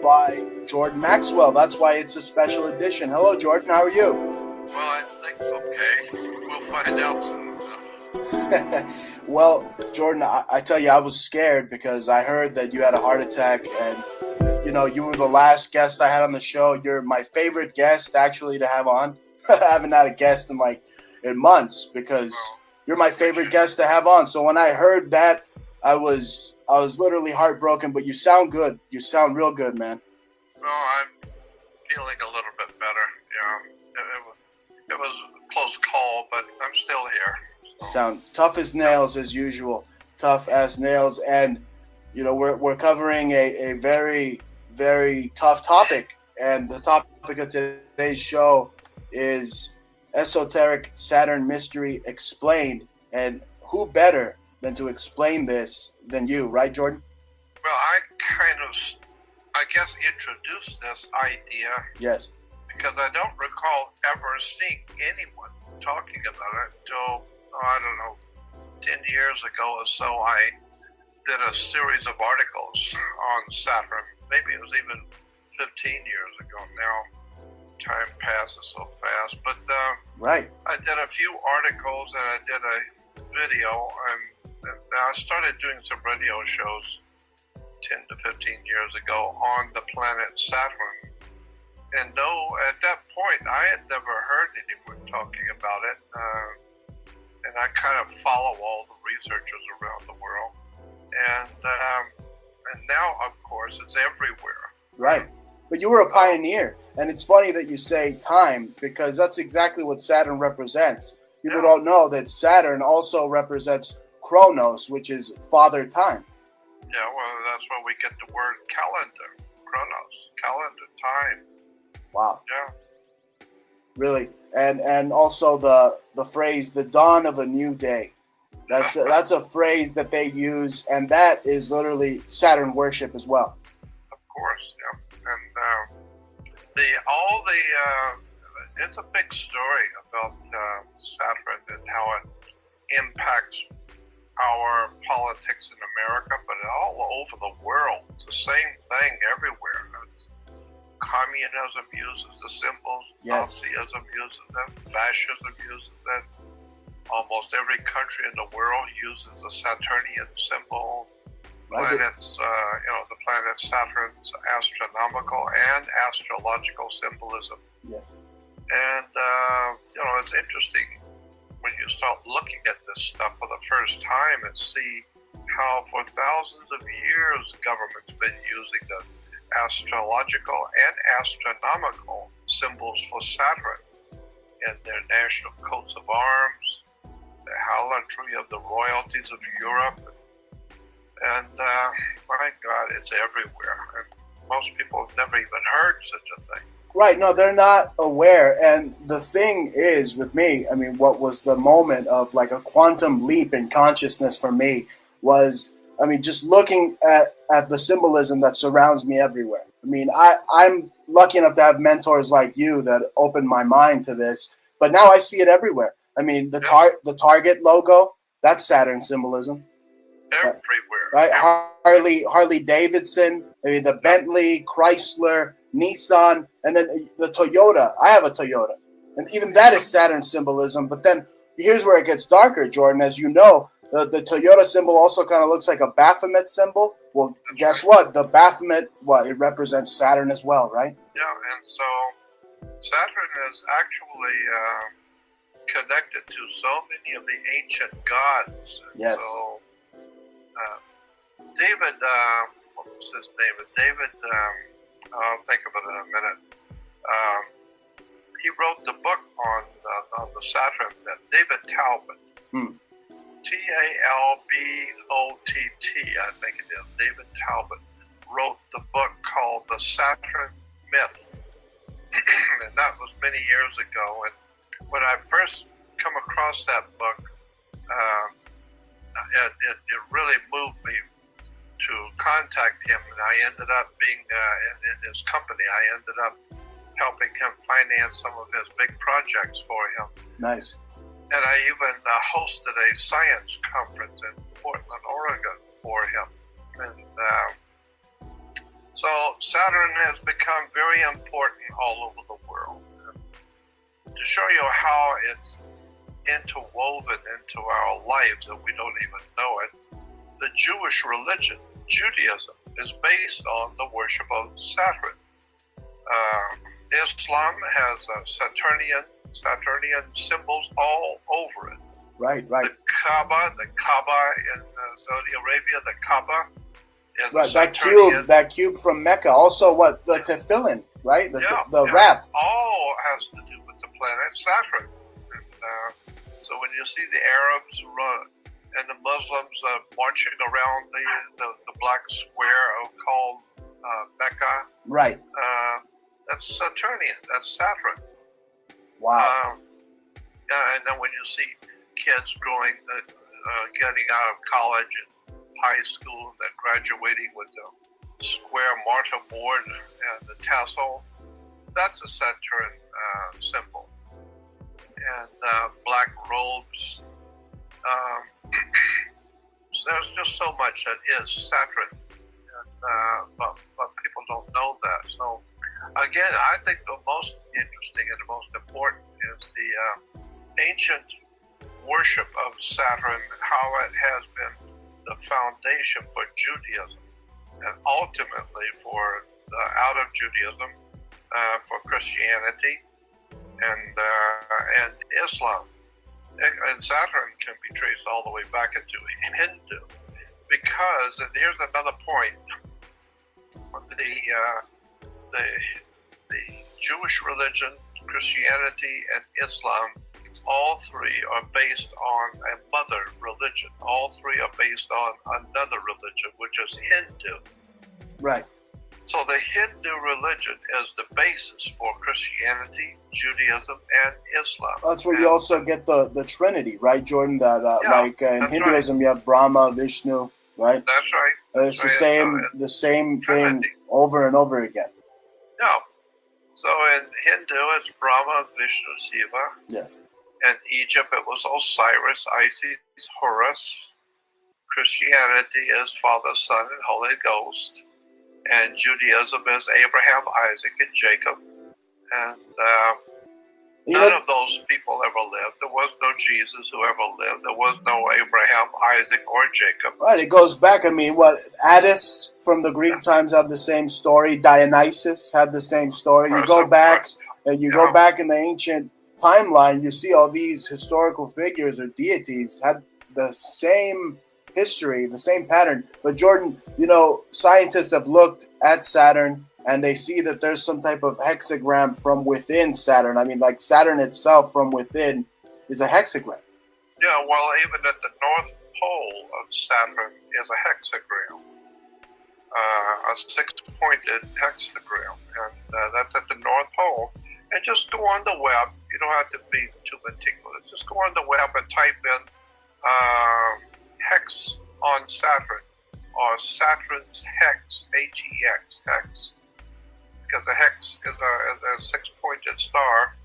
by Jordan Maxwell. That's why it's a special edition. Hello, Jordan. How are you? Well, I think okay. We'll find out soon. Well, Jordan, I tell you, I was scared because I heard that you had a heart attack, and you were the last guest I had on the show. You're my favorite guest actually to have on. I haven't had a guest in months because you're my favorite guest to have on. So when I heard that, I was literally heartbroken. But you sound good. You sound real good, man. Well, I'm feeling a little bit better. Yeah, it was a close call, but I'm still here. So. Sound tough as nails as usual. Tough as nails, and we're covering a very, very tough topic. And the topic of today's show is esoteric Saturn mystery explained. And who better than to explain this than you, right, Jordan? Well, I guess, introduced this idea. Yes. Because I don't recall ever seeing anyone talking about it until, I don't know, 10 years ago or so. I did a series of articles on Saturn. Maybe it was even 15 years ago now. Time passes so fast. But right. I did a few articles and I did a video, and I started doing some radio shows 10 to 15 years ago on the planet Saturn. And no, at that point, I had never heard anyone talking about it. And I kind of follow all the researchers around the world. And now, of course, it's everywhere. Right. But you were a pioneer. And it's funny that you say time, because that's exactly what Saturn represents. People don't know that Saturn also represents Chronos, which is father time. Yeah, well, that's where we get the word calendar, Chronos, calendar, time. Wow. Yeah. Really. And also the phrase, the dawn of a new day. That's a phrase that they use, and that is literally Saturn worship as well. Of course, yeah. And it's a big story about Saturn and how it impacts our politics in America, but all over the world. It's the same thing everywhere. Communism uses the symbols, yes. Nazism uses them, fascism uses them. Almost every country in the world uses the Saturnian symbol. Planets, the planet Saturn's astronomical and astrological symbolism. Yes. And, it's interesting when you start looking at this stuff for the first time and see how for thousands of years government's been using the astrological and astronomical symbols for Saturn in their national coats of arms, the hallandry of the royalties of Europe, and my God, it's everywhere. And most people have never even heard such a thing. Right, no, they're not aware. And the thing is, with me, I mean, what was the moment of like a quantum leap in consciousness for me was, just looking at the symbolism that surrounds me everywhere. I mean, I'm lucky enough to have mentors like you that opened my mind to this, but now I see it everywhere. I mean, the Target logo, that's Saturn symbolism. Everywhere. Right? Harley Davidson, the Bentley, Chrysler, Nissan, and then the Toyota. I have a Toyota. And even that is Saturn symbolism. But then here's where it gets darker, Jordan. As you know, the Toyota symbol also kind of looks like a Baphomet symbol. Well, guess what? The Baphomet, it represents Saturn as well, right? Yeah, and so Saturn is actually connected to so many of the ancient gods. And yes. So David, what was his name? David, I'll think of it in a minute. He wrote the book on the Saturn, David Talbot. Talbott, I think it is. David Talbot wrote the book called The Saturn Myth. And that was many years ago. And when I first come across that book, it really moved me to contact him. And I ended up being in his company. I ended up helping him finance some of his big projects for him. Nice. And I even hosted a science conference in Portland, Oregon for him. And So Saturn has become very important all over the world. To show you how it's interwoven into our lives and we don't even know it, the Jewish religion, Judaism, is based on the worship of Saturn. Islam has Saturnian symbols all over it. Right. The Kaaba in Saudi Arabia, the Kaaba is Right, Saturnian. that cube from Mecca. Also, what the tefillin, right? The wrap. All has to do with the planet Saturn. And, so when you see the Arabs and the Muslims marching around the black square called Mecca, right? That's Saturnian. That's Saturn. Wow. And then when you see kids getting out of college and high school and then graduating with the square martyr board and the tassel, that's a Saturn symbol. And black robes. So there's just so much that is Saturn, but people don't know that. So again, I think the most interesting and the most important is the ancient worship of Saturn, how it has been the foundation for Judaism, and ultimately for out of Judaism, for Christianity and Islam. And Saturn can be traced all the way back into Hindu, because, and here's another point, the Jewish religion, Christianity, and Islam, all three are based on a mother religion. All three are based on another religion, which is Hindu. Right. So the Hindu religion is the basis for Christianity, Judaism, and Islam. That's where you also get the Trinity, right, Jordan? That in Hinduism, right. You have Brahma, Vishnu, right? That's right. It's the same thing Trinity. over and over again. No. So in Hindu, it's Brahma, Vishnu, Shiva. Yeah. In Egypt, it was Osiris, Isis, Horus. Christianity is Father, Son, and Holy Ghost. And Judaism is Abraham, Isaac, and Jacob. And none of those people ever lived. There was no Jesus who ever lived. There was no Abraham, Isaac, or Jacob. Right, it goes back. I mean, Attis from the Greek times had the same story. Dionysus had the same story. You go back, and go back in the ancient timeline, you see all these historical figures or deities had the same history, the same pattern. But Jordan, scientists have looked at Saturn and they see that there's some type of hexagram from within Saturn. I mean, like Saturn itself from within is a hexagram. Yeah, well, even at the North Pole of Saturn is a hexagram, a six-pointed hexagram, and that's at the North Pole. And just go on the web. You don't have to be too meticulous. Just go on the web and type in hex on Saturn, or Saturn's hex, H-E-X, hex, because a hex is a six-pointed star,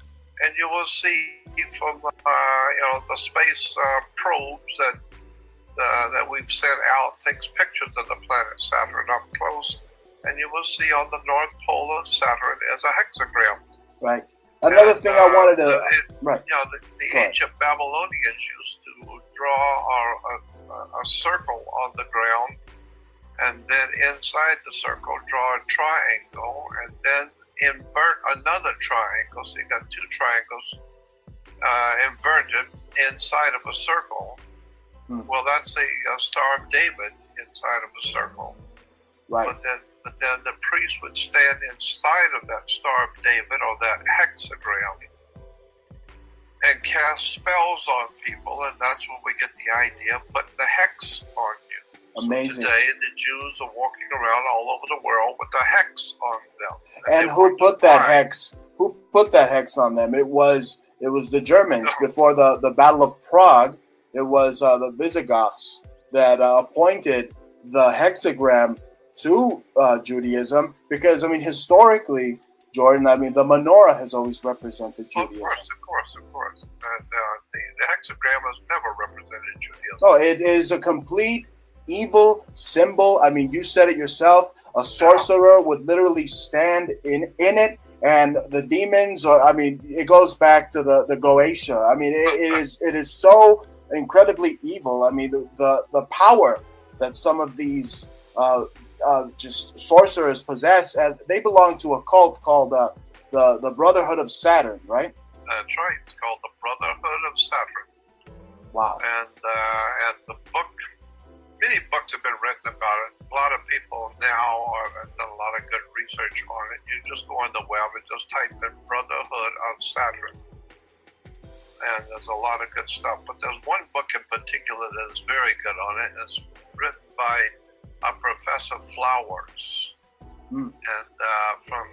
and you will see from the space probes that we've sent out takes pictures of the planet Saturn up close, and you will see on the North Pole of Saturn is a hexagram. Right. Another thing I wanted to the ancient Babylonians used to draw a circle on the ground, and then inside the circle draw a triangle, and then invert another triangle. So you got two triangles inverted inside of a circle. Well, that's the Star of David inside of a circle. Right. But then the priest would stand inside of that Star of David, or that hexagram, and cast spells on people, and that's where we get the idea of putting the hex on you. Amazing. So today, the Jews are walking around all over the world with a hex on them. And who put that hex? Who put that hex on them? It was the Germans before the Battle of Prague. It was the Visigoths that appointed the hexagram to Judaism, because, I mean, historically, Jordan, I mean, the menorah has always represented Judaism. Of course. The hexagram has never represented Judaism. No, it is a complete evil symbol. I mean, you said it yourself. A sorcerer would literally stand in it, and the demons. Or I mean, it goes back to the Goetia. I mean, it is so incredibly evil. I mean, the power that some of these just sorcerers possess, and they belong to a cult called the Brotherhood of Saturn, right? That's right. It's called the Brotherhood of Saturn. Wow. And the book, many books have been written about it. A lot of people now have done a lot of good research on it. You just go on the web and just type in Brotherhood of Saturn. And there's a lot of good stuff. But there's one book in particular that is very good on it. It's written by Professor Flowers. And from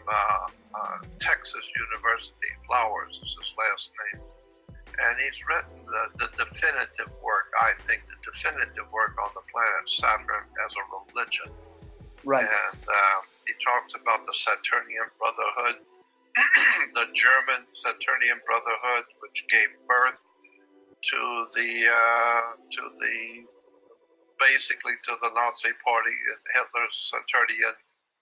Texas University. Flowers is his last name. And he's written the definitive work, I think, the definitive work on the planet Saturn as a religion. Right. And he talks about the Saturnian Brotherhood, the German Saturnian Brotherhood, which gave birth to the basically to the Nazi Party and Hitler's Saturnian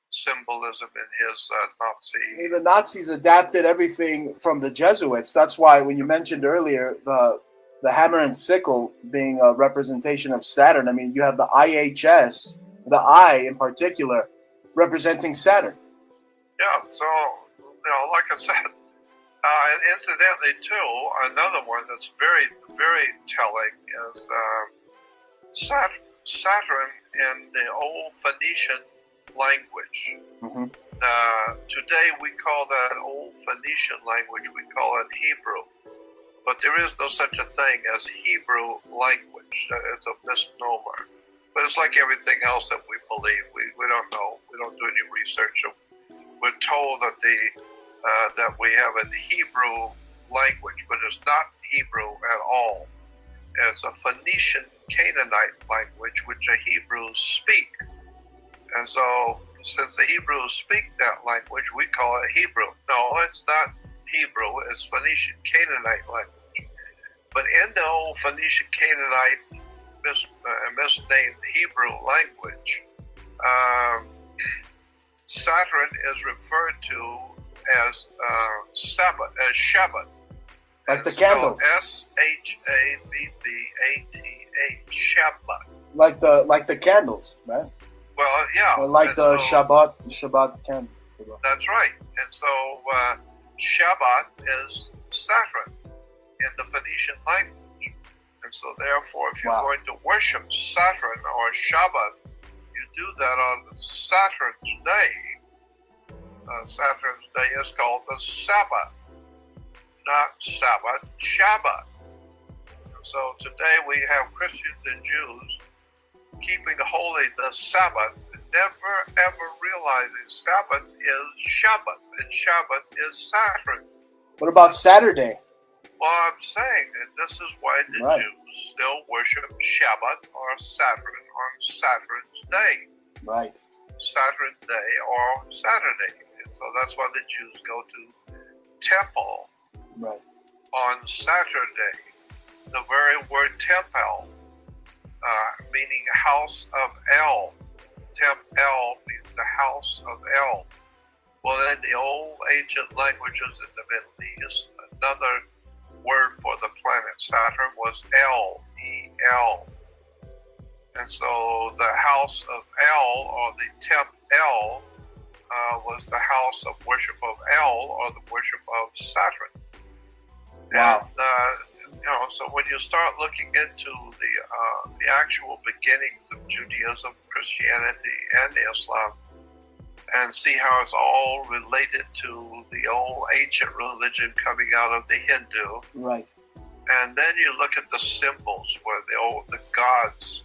symbolism in his Nazi. The Nazis adapted everything from the Jesuits. That's why when you mentioned earlier the hammer and sickle being a representation of Saturn, I mean, you have the IHS, the I in particular, representing Saturn. Yeah, so, like I said, and incidentally, too, another one that's very, very telling is Saturn in the old Phoenician language. Today we call that old Phoenician language, we call it Hebrew. But there is no such a thing as Hebrew language. It's a misnomer. But it's like everything else that we believe. We don't know. We don't do any research. We're told that that we have a Hebrew language, but it's not Hebrew at all. It's a Phoenician Canaanite language, which the Hebrews speak. And so, since the Hebrews speak that language, we call it Hebrew. No, it's not Hebrew. It's Phoenician Canaanite language. But in the old Phoenician Canaanite misnamed Hebrew language, Saturn is referred to as Sabbath, as Shabbat. Like the candles. Shabbat. Shabbat. Like the candles, right? Well, yeah. Or like and the so, Shabbat candle. That's right. And so Shabbat is Saturn in the Phoenician language. And so therefore, if you're going to worship Saturn or Shabbat, you do that on Saturn's day. Saturn's day is called the Sabbath, not Sabbath, Shabbat. And so today we have Christians and Jews keeping holy the Sabbath, never ever realizing Sabbath is Shabbat, and Shabbat is Saturn. What about Saturday? Well, I'm saying that this is why the Jews still worship Shabbat or Saturn on Saturn's day. Right. Saturn's day or Saturday. And so that's why the Jews go to temple on Saturday. The very word temple, meaning house of El. El means the house of El. Well, in the old ancient languages in the Middle East, another word for the planet Saturn was El, E-L. And so the house of El, or the Temp El, was the house of worship of El, or the worship of Saturn. Wow. And, so when you start looking into the actual beginnings of Judaism, Christianity, and Islam, and see how it's all related to the old ancient religion coming out of the Hindu. Right. And then you look at the symbols where the gods,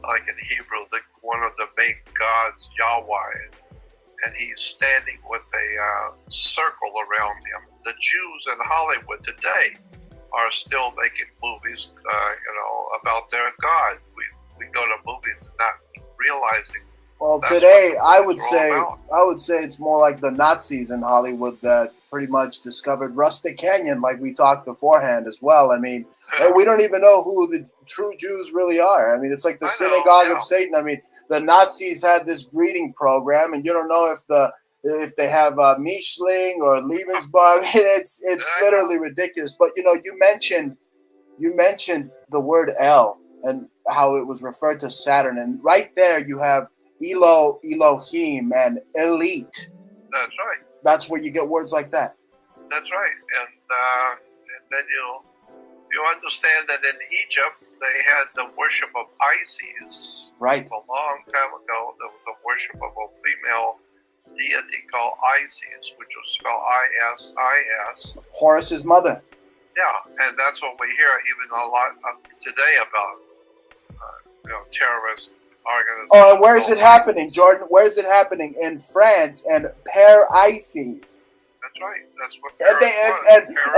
like in Hebrew, one of the main gods, Yahweh, and he's standing with a circle around him. The Jews in Hollywood today are still making movies, about their God. We go to movies not realizing Well, That's today what the I movies would are all say about. it's more like the Nazis in Hollywood that pretty much discovered Rustic Canyon, like we talked beforehand as well. I mean, Yeah, we don't even know who the true Jews really are. I mean, it's like the I know. synagogue of Yeah, Satan. I mean, the Nazis had this breeding program, and you don't know if they have Mischling or Lebensborn. It's I know. literally ridiculous. But you mentioned the word El and how it was referred to Saturn, and right there you have Elohim, and elite. That's right. That's where you get words like that. That's right. And then you understand that in Egypt they had the worship of Isis. Right. A long time ago, there was the worship of a female deity called Isis, which was spelled I-S-I-S. Horus's mother. Yeah, and that's what we hear even a lot today about terrorist organizations. Oh, and where is it happening, Jordan? Where is it happening? In France and Isis. That's right. That's what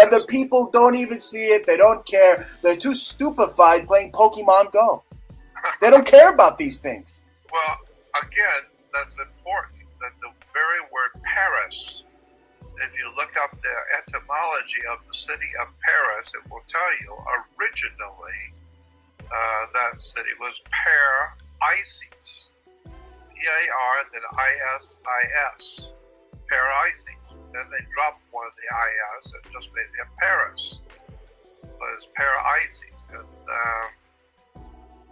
And the people don't even see it. They don't care. They're too stupefied playing Pokemon Go. They don't care about these things. Well, again, that's important that the very word Paris, if you look up the etymology of the city of Paris, it will tell you originally that city was Isis. P-A-R, then I-S-I-S. Isis. Then they dropped one of the I-S and just made it Paris. But it's Isis. And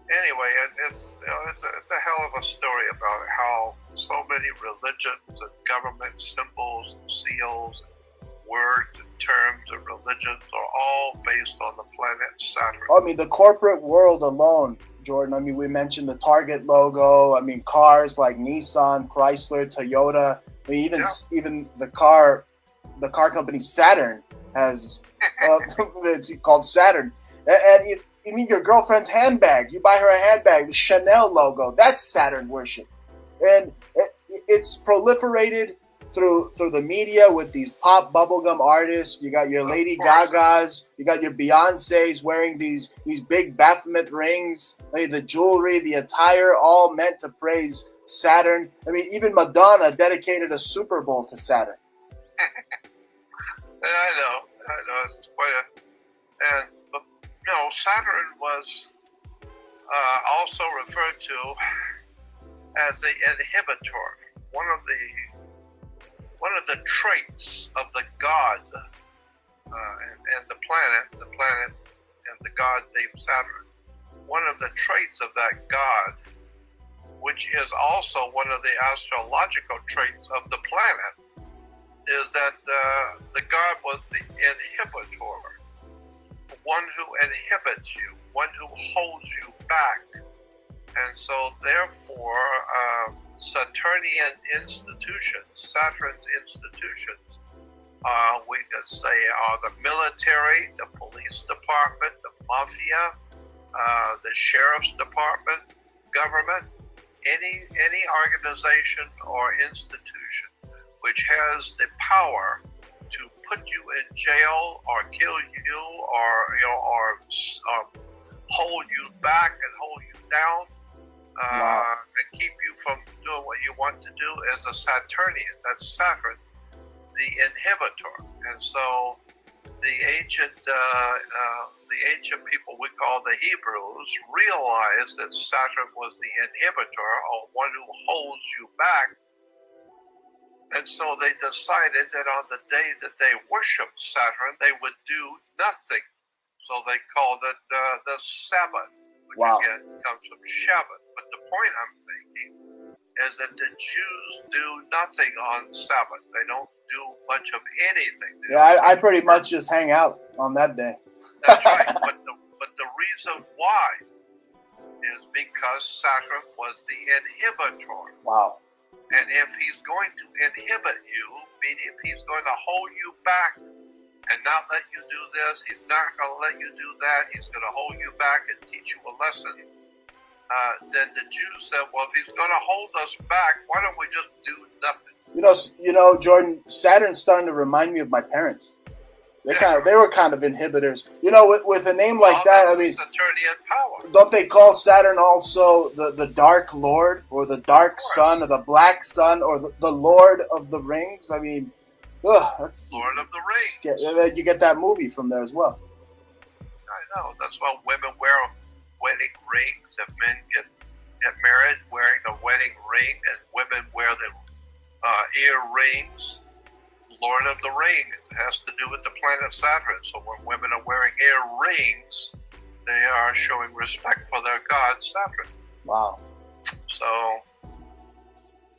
anyway, it's a hell of a story about how so many religions and government symbols and seals and words and terms and religions are all based on the planet Saturn. I mean, the corporate world alone, Jordan. I mean, we mentioned the Target logo. I mean, cars like Nissan, Chrysler, Toyota. I mean, even the car company Saturn has it's called Saturn. And even your girlfriend's handbag, you buy her a handbag, the Chanel logo, that's Saturn worship. And it's proliferated through the media with these pop bubblegum artists. You got your Lady Gagas, you got your Beyoncés wearing these big Baphomet rings. I mean, the jewelry, the attire, all meant to praise Saturn. I mean, even Madonna dedicated a Super Bowl to Saturn. I know, it's quite and Saturn was also referred to as the inhibitor. One of the traits of the god and the planet and the god named Saturn. One of the traits of that god, which is also one of the astrological traits of the planet, is that the god was the inhibitor, one who inhibits you, one who holds you back. And so therefore, Saturnian institutions, Saturn's institutions, we could say are the military, the police department, the mafia, the sheriff's department, government, any organization or institution which has the power to put you in jail or kill you or hold you back and hold you down and keep you from doing what you want to do is a Saturnian. That's Saturn, the inhibitor. And so the ancient people we call the Hebrews realized that Saturn was the inhibitor, or one who holds you back. And so they decided that on the day that they worshiped Saturn, they would do nothing. So they called it the Sabbath, which again comes from Shabbat. But the point I'm making is that the Jews do nothing on Sabbath. They don't do much of anything. I pretty much just hang out on that day. That's right. But the reason why is because Saturn was the inhibitor. Wow. And if he's going to inhibit you, meaning if he's going to hold you back and not let you do this, he's not going to let you do that, he's going to hold you back and teach you a lesson, then the Jews said, well, if he's going to hold us back, why don't we just do nothing? You know, Jordan, Saturn's starting to remind me of my parents. They were kind of inhibitors. You know, with a name like that, I mean, Saturnian power. don't they call Saturn also the Dark Lord, or the Dark Sun, or the Black Sun, or the Lord of the Rings? I mean, that's Lord of the Rings. You get that movie from there as well. I know. That's why women wear wedding rings, and men get married wearing a wedding ring, and women wear the earrings. Lord of the Ring has to do with the planet Saturn. So when women are wearing earrings, they are showing respect for their god Saturn. Wow. So,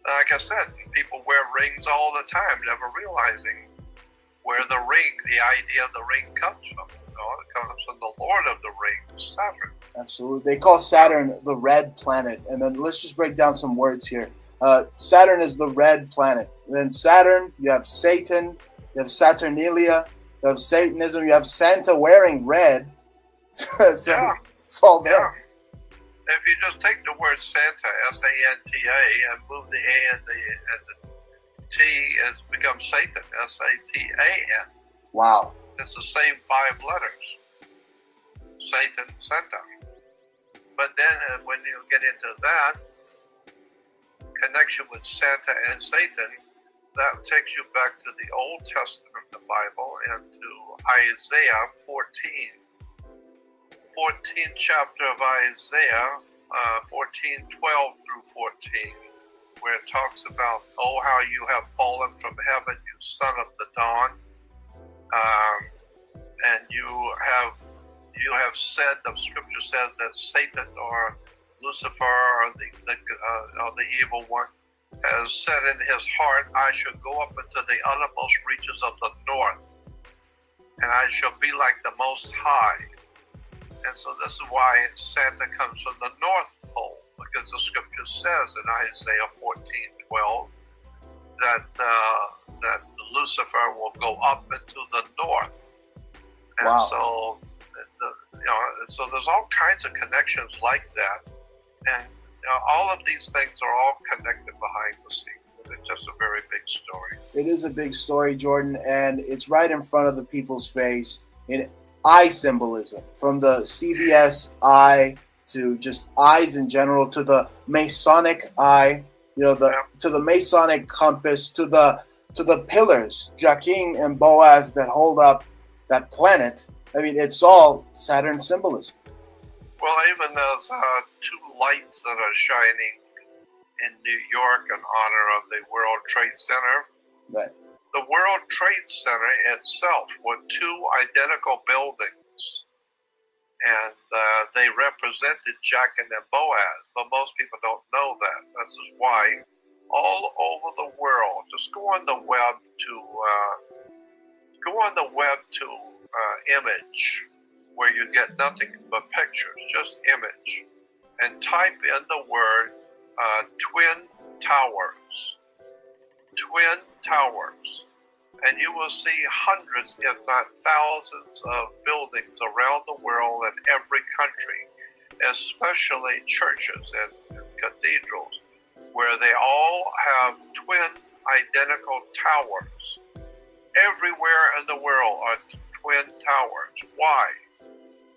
like I said, people wear rings all the time, never realizing where the idea of the ring comes from. It comes from the Lord of the Rings, Saturn. Absolutely. They call Saturn the red planet. And then let's just break down some words here. Saturn is the red planet. And then Saturn, you have Satan, you have Saturnalia, you have Satanism, you have Santa wearing red. It's all there. Yeah. If you just take the word Santa, S-A-N-T-A, and move the A and the T, it becomes Satan, S-A-T-A-N. Wow. It's the same 5 letters. Satan, Santa. But then when you get into that connection with Santa and Satan, that takes you back to the Old Testament, the Bible, and to Isaiah 14. 14th chapter of Isaiah, 14:12 through 14, where it talks about, oh, how you have fallen from heaven, you son of the dawn, and you have said, the scripture says that Satan or Lucifer or the evil one has said in his heart, I shall go up into the uttermost reaches of the north, and I shall be like the Most High. And so this is why Santa comes from the North Pole, because the scripture says in Isaiah 14:12 that Lucifer will go up into the north. And wow. So there's all kinds of connections like that. And all of these things are all connected behind the scenes. It's just a very big story. It is a big story, Jordan, and it's right in front of the people's face in eye symbolism, from the CBS eye to just eyes in general, to the Masonic eye, to the Masonic compass, to the pillars, Joaquin and Boaz, that hold up that planet. I mean, it's all Saturn symbolism. Well, even those 2 lights that are shining in New York in honor of the World Trade Center. Right. The World Trade Center itself were 2 identical buildings, and they represented Jachin and Boaz, but most people don't know that. This is why all over the world, just go on the web to image, where you get nothing but pictures, just image, and type in the word Twin Towers. Twin Towers, and you will see hundreds, if not thousands, of buildings around the world in every country, especially churches and cathedrals, where they all have twin identical towers. Everywhere in the world are twin towers. Why?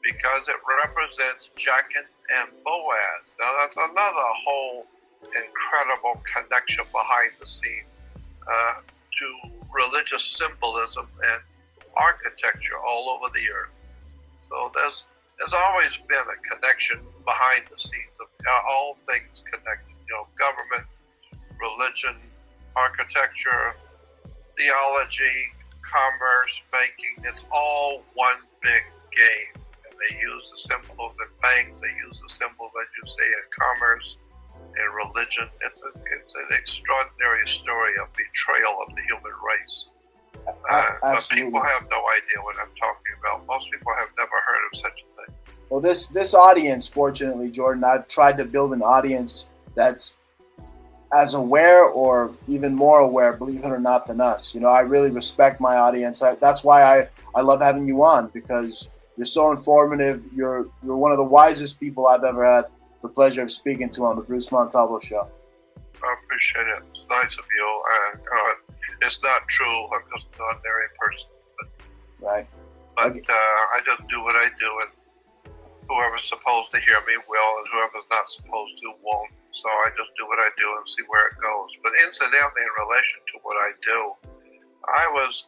Because it represents Jachin and Boaz. Now that's another whole incredible connection behind the scene to religious symbolism and architecture all over the earth. So there's always been a connection behind the scenes of all things connected. Government, religion, architecture, theology, commerce, banking. It's all one big game. And they use the symbols in banks. They use the symbols, as you say, in commerce, in religion. It's an extraordinary story of betrayal of the human race. But people have no idea what I'm talking about. Most people have never heard of such a thing. Well, this audience, fortunately, Jordan, I've tried to build an audience that's as aware or even more aware, believe it or not, than us. I really respect my audience. That's why I love having you on, because you're so informative. You're one of the wisest people I've ever had the pleasure of speaking to on the Bruce Montalvo Show. I appreciate it. It's nice of you. And it's not true. I'm just an ordinary person. Right. But I just do what I do, and whoever's supposed to hear me will, and whoever's not supposed to won't. So I just do what I do and see where it goes. But incidentally, in relation to what I do, I was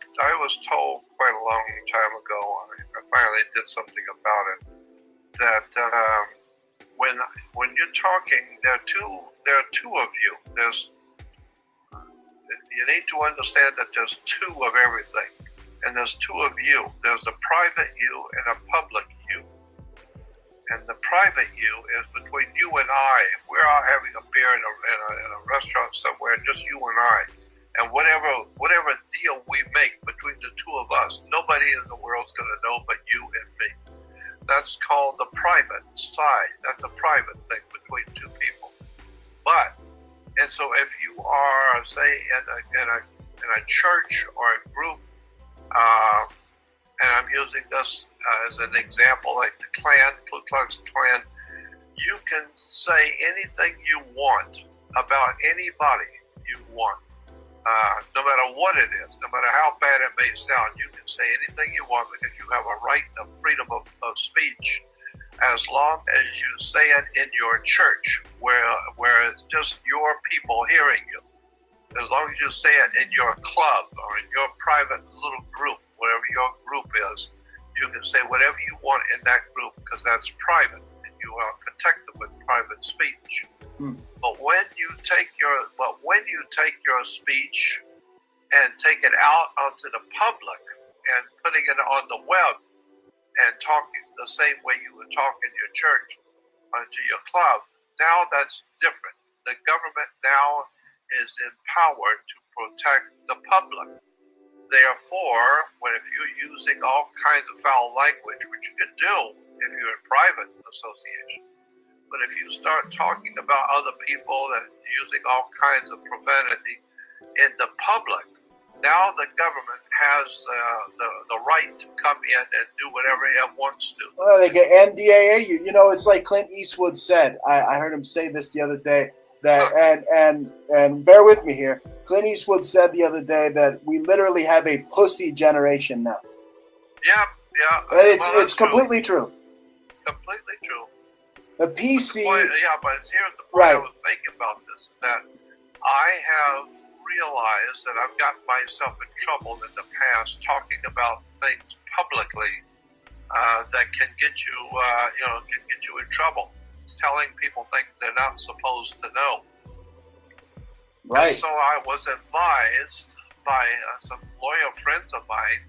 told quite a long time ago, I finally did something about it, that when you're talking, there are two of you. You need to understand that there's two of everything, and there's two of you. There's a private you and a public you. And the private you is between you and I. If we're out having a beer in a restaurant somewhere, just you and I, and whatever deal we make between the two of us, nobody in the world's going to know but you and me. That's called the private side. That's a private thing between two people. And so if you are, say, in a church or a group, and I'm using this as an example, like the Klan, Ku Klux Klan, you can say anything you want about anybody you want, no matter what it is, no matter how bad it may sound. You can say anything you want because you have a right of freedom of speech, as long as you say it in your church, where it's just your people hearing you. As long as you say it in your club or in your private little group, whatever your group is, you can say whatever you want in that group because that's private, and you are protected with private speech. But when you take your speech and take it out onto the public and putting it on the web and talking the same way you would talk in your church onto your club, now that's different. The government now is empowered to protect the public. Therefore, if you're using all kinds of foul language, which you can do if you're in private association, but if you start talking about other people and using all kinds of profanity in the public, now the government has the right to come in and do whatever it wants to. Well, they get NDAA you. You know, it's like Clint Eastwood said. I heard him say this the other day. And bear with me here. Clint Eastwood said the other day that we literally have a pussy generation now. Yeah. And it's completely true. Completely true. The PC. But here's the point right. I was making about this, that I have realized that I've gotten myself in trouble in the past talking about things publicly that can get you in trouble. Telling people things they're not supposed to know. Right. And so I was advised by some lawyer friends of mine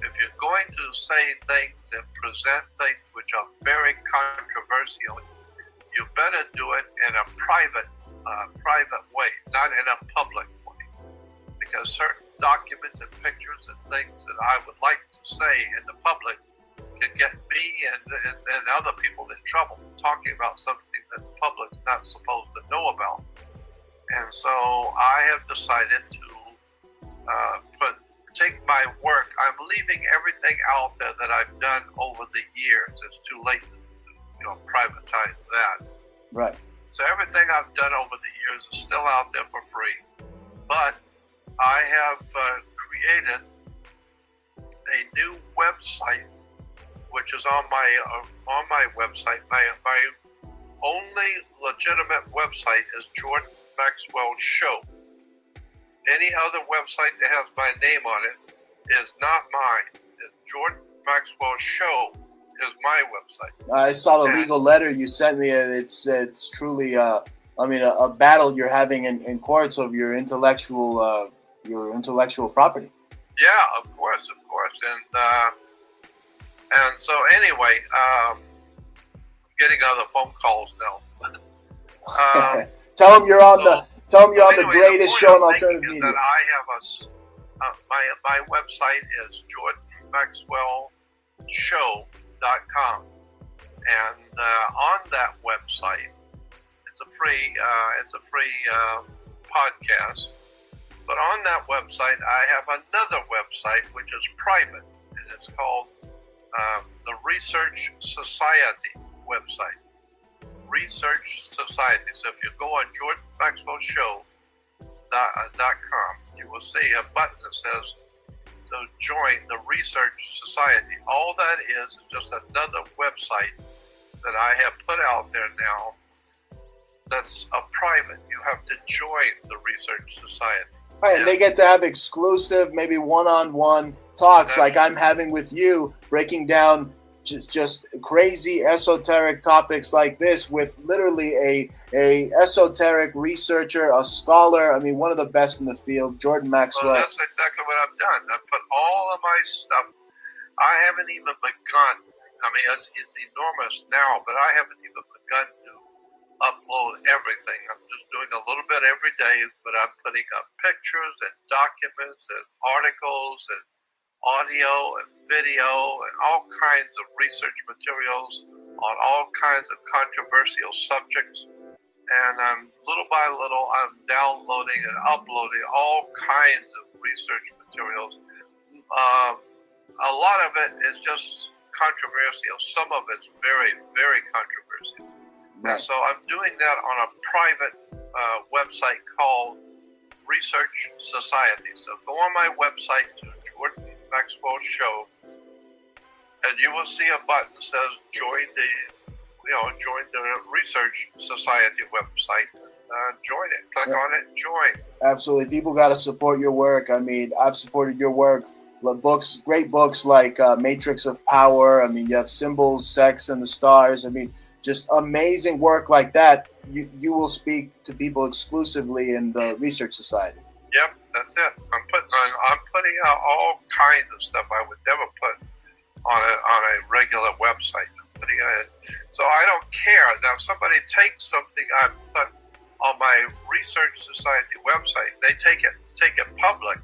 if you're going to say things and present things which are very controversial, you better do it in a private way, not in a public way. Because certain documents and pictures and things that I would like to say in the public can get me and other people in trouble, talking about something that the public's not supposed to know about. And so I have decided to take my work. I'm leaving everything out there that I've done over the years. It's too late to privatize that. Right. So everything I've done over the years is still out there for free. But I have created a new website, which is on my website. My only legitimate website is Jordan Maxwell Show. Any other website that has my name on it is not mine. Jordan Maxwell Show is my website. I saw the legal letter you sent me. It's truly a battle you're having in courts of your intellectual property. Yeah, of course, and so anyway, I'm getting other phone calls now. Tell them you're on the greatest show on alternative media. That I have my website is jordanmaxwellshow.com, and on that website, it's a free podcast. But on that website, I have another website which is private, and it's called the Research Society website. Research Society. So if you go on jordanmaxwellshow.com, you will see a button that says to join the Research Society. All that is just another website that I have put out there now that's a private. You have to join the research society. Right, and they get to have exclusive, maybe one-on-one talks like I'm having with you, breaking down just crazy esoteric topics like this with literally a esoteric researcher, a scholar. I mean, one of the best in the field, Jordan Maxwell. Well, that's exactly what I've done. I've put all of my stuff. I haven't even begun. I mean, it's enormous now, but I haven't even begun to upload everything. I'm just doing a little bit every day, but I'm putting up pictures and documents and articles and audio and video and all kinds of research materials on all kinds of controversial subjects. And little by little, I'm downloading and uploading all kinds of research materials. A lot of it is just controversial. Some of it's very, very controversial. Right. And so I'm doing that on a private website called Research Society. So go on my website to Jordan Maxwell Show, and you will see a button that says join the Research Society website. Join it. Click on it. Join. Absolutely. People got to support your work. I mean, I've supported your work. Books, great books like Matrix of Power. I mean, you have Symbols, Sex, and the Stars. I mean, just amazing work like that. You will speak to people exclusively in the Research Society. Yep, that's it. I'm putting out all kinds of stuff I would never put on a regular website. I'm putting it in. So I don't care. Now, if somebody takes something I put on my Research Society website, they take it public.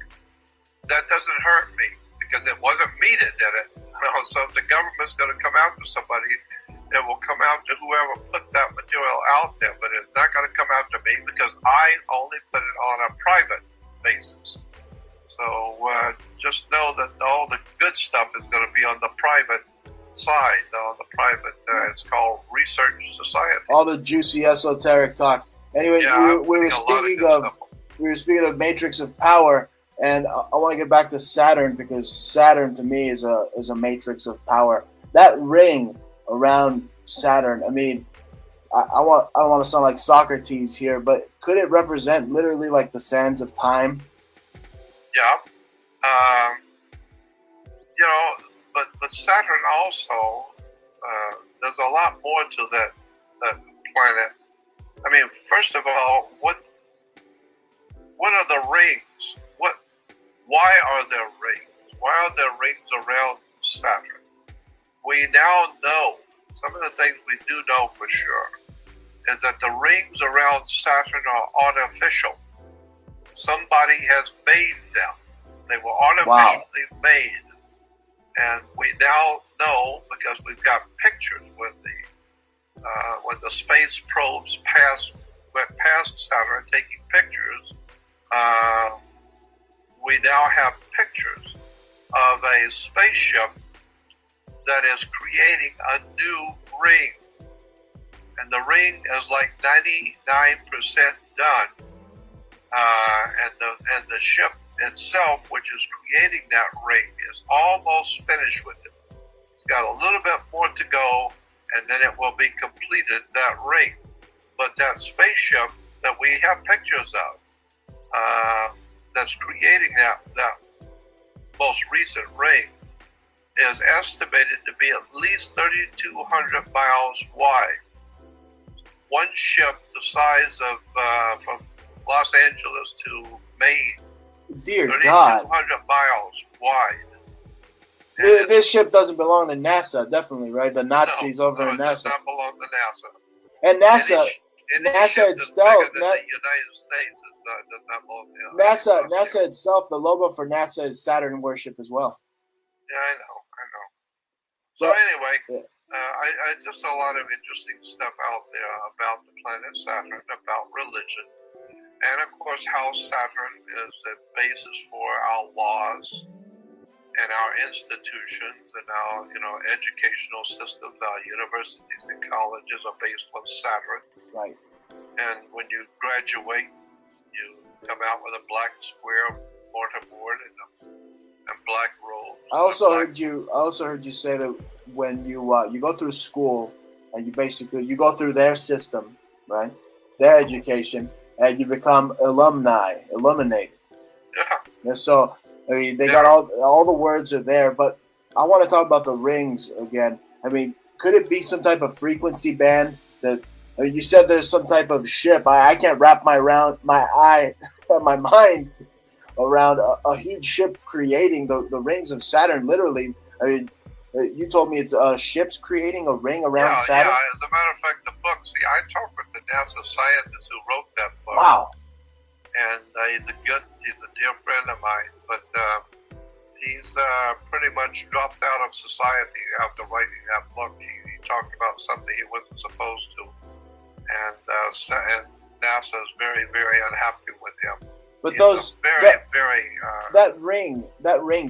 That doesn't hurt me because it wasn't me that did it. So if the government's going to come after somebody, it will come out to whoever put that material out there, but it's not going to come out to me because I only put it on a private basis. So just know that all the good stuff is going to be on the private side, on the private, it's called Research Society. All the juicy esoteric talk. Anyway, yeah, we were speaking of Matrix of Power, and I want to get back to Saturn because Saturn to me is a matrix of power. That ring around Saturn, I mean, I don't want to sound like Socrates here, but could it represent literally like the sands of time? Yeah. But Saturn also, there's a lot more to that planet. I mean, first of all, what are the rings? Why are there rings? Why are there rings around Saturn? We now know, some of the things we do know for sure, is that the rings around Saturn are artificial. Somebody has made them. They were artificially made. And we now know, because we've got pictures when the space probes went past Saturn taking pictures, we now have pictures of a spaceship that is creating a new ring. And the ring is like 99% done. And the ship itself, which is creating that ring, is almost finished with it. It's got a little bit more to go, and then it will be completed, that ring. But that spaceship that we have pictures of, that's creating that most recent ring, is estimated to be at least 3,200 miles wide. One ship the size of from Los Angeles to Maine. Dear God. 3,200 miles wide. This ship doesn't belong to NASA, definitely, right? The Nazis over in NASA. It does not belong to NASA. And NASA, NASA itself, the United States does not belong to NASA itself, the logo for NASA is Saturn worship as well. Yeah, I know. So anyway, I just a lot of interesting stuff out there about the planet Saturn, about religion, and of course how Saturn is the basis for our laws and our institutions and our educational systems. Our universities and colleges are based on Saturn. Right. And when you graduate, you come out with a black square mortarboard and black robes. I also heard you say that when you go through school and you go through their system, right? Their education, and you become illuminated. Yeah. And so, I mean, they got all the words are there, but I want to talk about the rings again. I mean, could it be some type of frequency band that? I mean, you said there's some type of ship. I can't wrap my mind around a huge ship creating the rings of Saturn. Literally, I mean, you told me it's ships creating a ring around Saturn. Yeah. As a matter of fact, the book. See, I talked with the NASA scientist who wrote that book. Wow. And he's a dear friend of mine, but he's pretty much dropped out of society after writing that book. He talked about something he wasn't supposed to, and NASA is very, very unhappy with him. But he's that ring,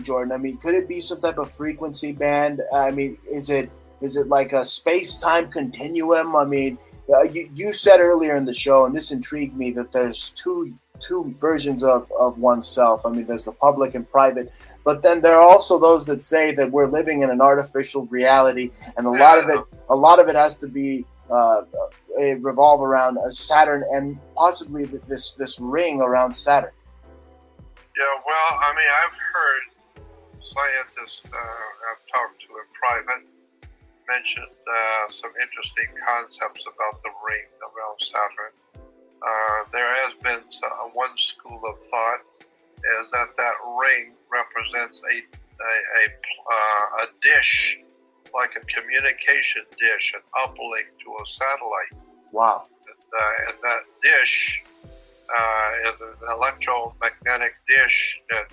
Jordan. I mean, could it be some type of frequency band? I mean, is it like a space-time continuum? I mean, you said earlier in the show, and this intrigued me, that there's two versions of oneself. I mean, there's the public and private, but then there are also those that say that we're living in an artificial reality, and a lot of it has to be revolve around Saturn and possibly this ring around Saturn. Yeah, well, I mean, I've heard scientists I've talked to in private mentioned some interesting concepts about the ring around Saturn. There has been one school of thought is that ring represents a dish, like a communication dish, an uplink to a satellite. Wow. And that dish is an electromagnetic dish that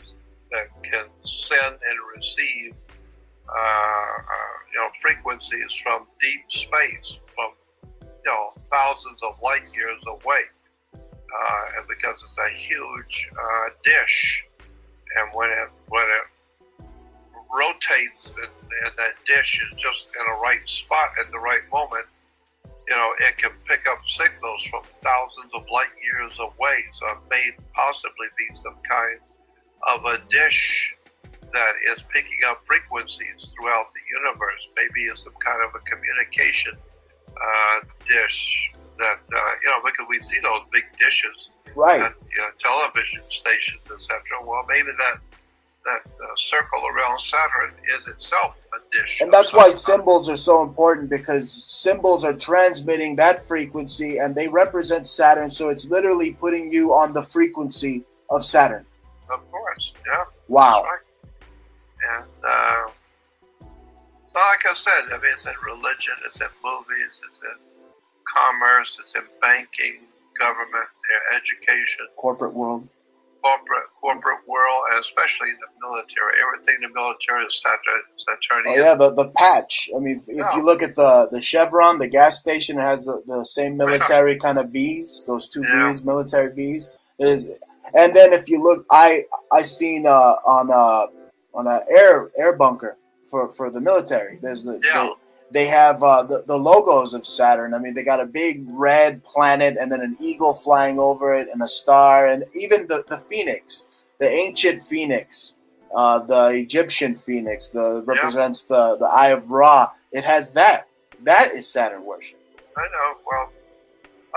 can send and receive frequencies from deep space, from thousands of light years away. And because it's a huge dish, and when it rotates and that dish is just in a right spot at the right moment, it can pick up signals from thousands of light years away. So it may possibly be some kind of a dish that is picking up frequencies throughout the universe. Maybe it's some kind of a communication dish that, because we see those big dishes, right? At, television stations, etc. Well, maybe that circle around Saturn is itself a dish. And that's why symbols are so important, because symbols are transmitting that frequency and they represent Saturn. So it's literally putting you on the frequency of Saturn. Of course, yeah. Wow. Right. And so like I said, I mean, it's in religion, it's in movies, it's in commerce, it's in banking, government, education. Corporate world. Corporate world, and especially in the military. Everything in the military is Saturnian. Oh yeah, the patch. I mean, if you look at the Chevron, the gas station, it has the same military kind of V's. Those two V's, military V's. And then if you look, I seen on a air bunker for the military. There's they have the logos of Saturn. I mean, they got a big red planet and then an eagle flying over it and a star, and even the phoenix, the ancient phoenix, the Egyptian phoenix, represents the Eye of Ra. It has that. That is Saturn worship. I know. Well,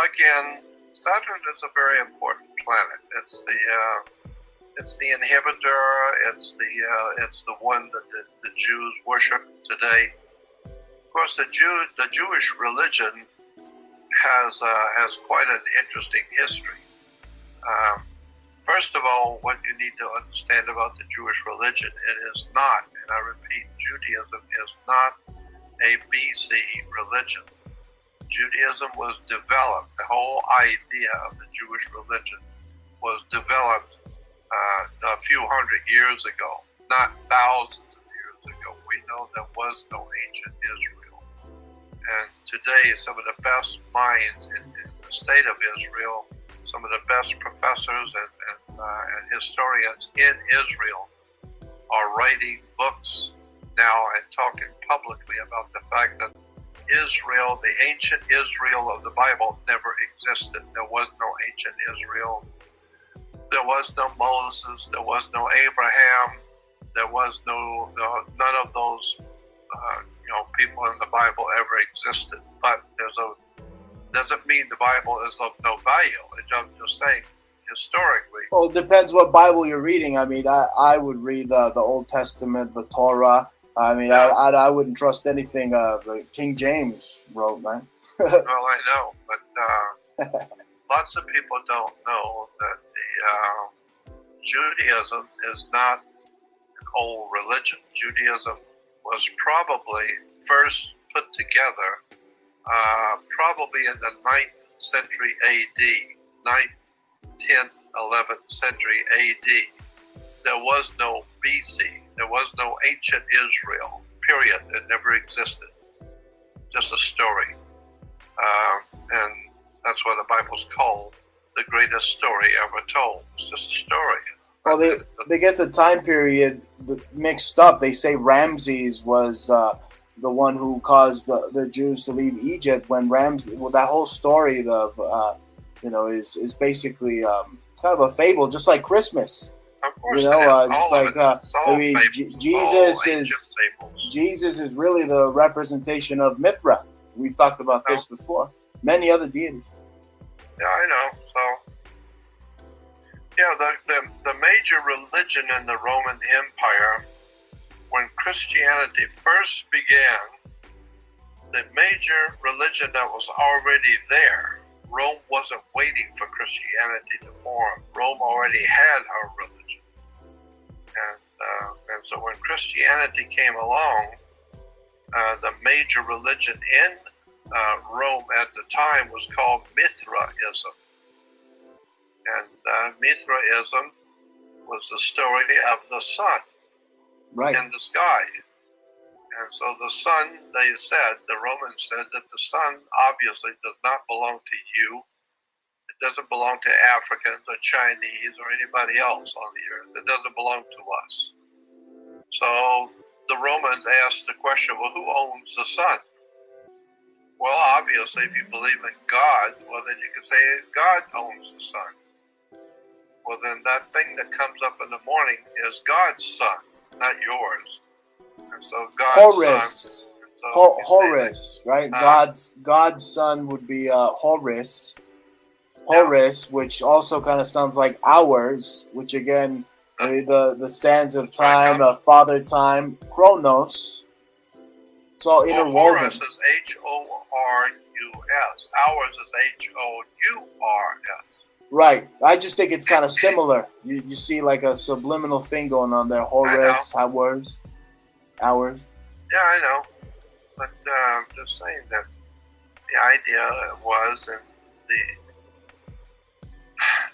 again, Saturn is a very important planet. It's the inhibitor. It's the one that the Jews worship today. Of course, the Jewish religion has quite an interesting history. First of all, what you need to understand about the Jewish religion, it is not, and I repeat, Judaism is not a BC religion. Judaism was developed, the whole idea of the Jewish religion was developed a few hundred years ago, not thousands of years ago. We know there was no ancient Israel. And today, some of the best minds in the state of Israel, some of the best professors and historians in Israel are writing books now and talking publicly about the fact that Israel, the ancient Israel of the Bible, never existed. There was no ancient Israel. There was no Moses. There was no Abraham. There was none of those people in the Bible ever existed. But doesn't mean the Bible is of no value. I'm just saying, historically. Well, it depends what Bible you're reading. I mean, I would read the Old Testament, the Torah. I mean, I wouldn't trust anything the King James wrote, man. Well, I know, but lots of people don't know that the Judaism is not an old religion. Judaism was probably first put together probably in the 9th century A.D., 9th, 10th, 11th century A.D. There was no B.C., there was no ancient Israel, period. It never existed. Just a story. And that's why the Bible's called the greatest story ever told. It's just a story. Well, they get the time period mixed up. They say Ramses was the one who caused the Jews to leave Egypt. When Ramses, well, that whole story is basically kind of a fable, just like Christmas. Of course, just like I mean, Jesus is really the representation of Mithra. We've talked about this before. Many other deities. Yeah, I know. So, yeah, the major religion in the Roman Empire, when Christianity first began, the major religion that was already there. Rome wasn't waiting for Christianity to form. Rome already had her religion. And so when Christianity came along, the major religion in Rome at the time was called Mithraism. And Mithraism was the story of the sun in the sky. And so the sun, the Romans said that the sun obviously does not belong to you. It doesn't belong to Africans or Chinese or anybody else on the earth. It doesn't belong to us. So the Romans asked the question, well, who owns the sun? Well, obviously, if you believe in God, well, then you can say God owns the sun. Well, then that thing that comes up in the morning is God's sun, not yours. And so God's son. Horus, right? God's son would be Horus. Horus, which also kind of sounds like hours, which again, the sands of time, father time, Chronos. It's all interwoven. Horus is Horus. Hours is Hours. Right. I just think it's kind of similar. You see like a subliminal thing going on there. Horus, hours. Yeah, I know. But I'm just saying that the idea was in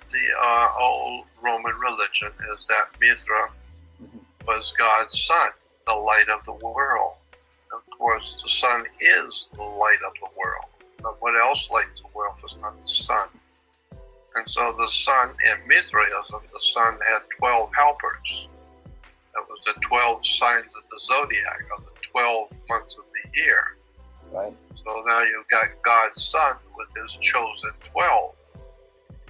the old Roman religion is that Mithra was God's son, the light of the world. Of course, the sun is the light of the world. But what else lights the world if it's not the sun? And so the sun, in Mithraism, the sun had 12 helpers. That was the 12 signs of the zodiac, of the 12 months of the year. Right. So now you've got God's son with his chosen 12.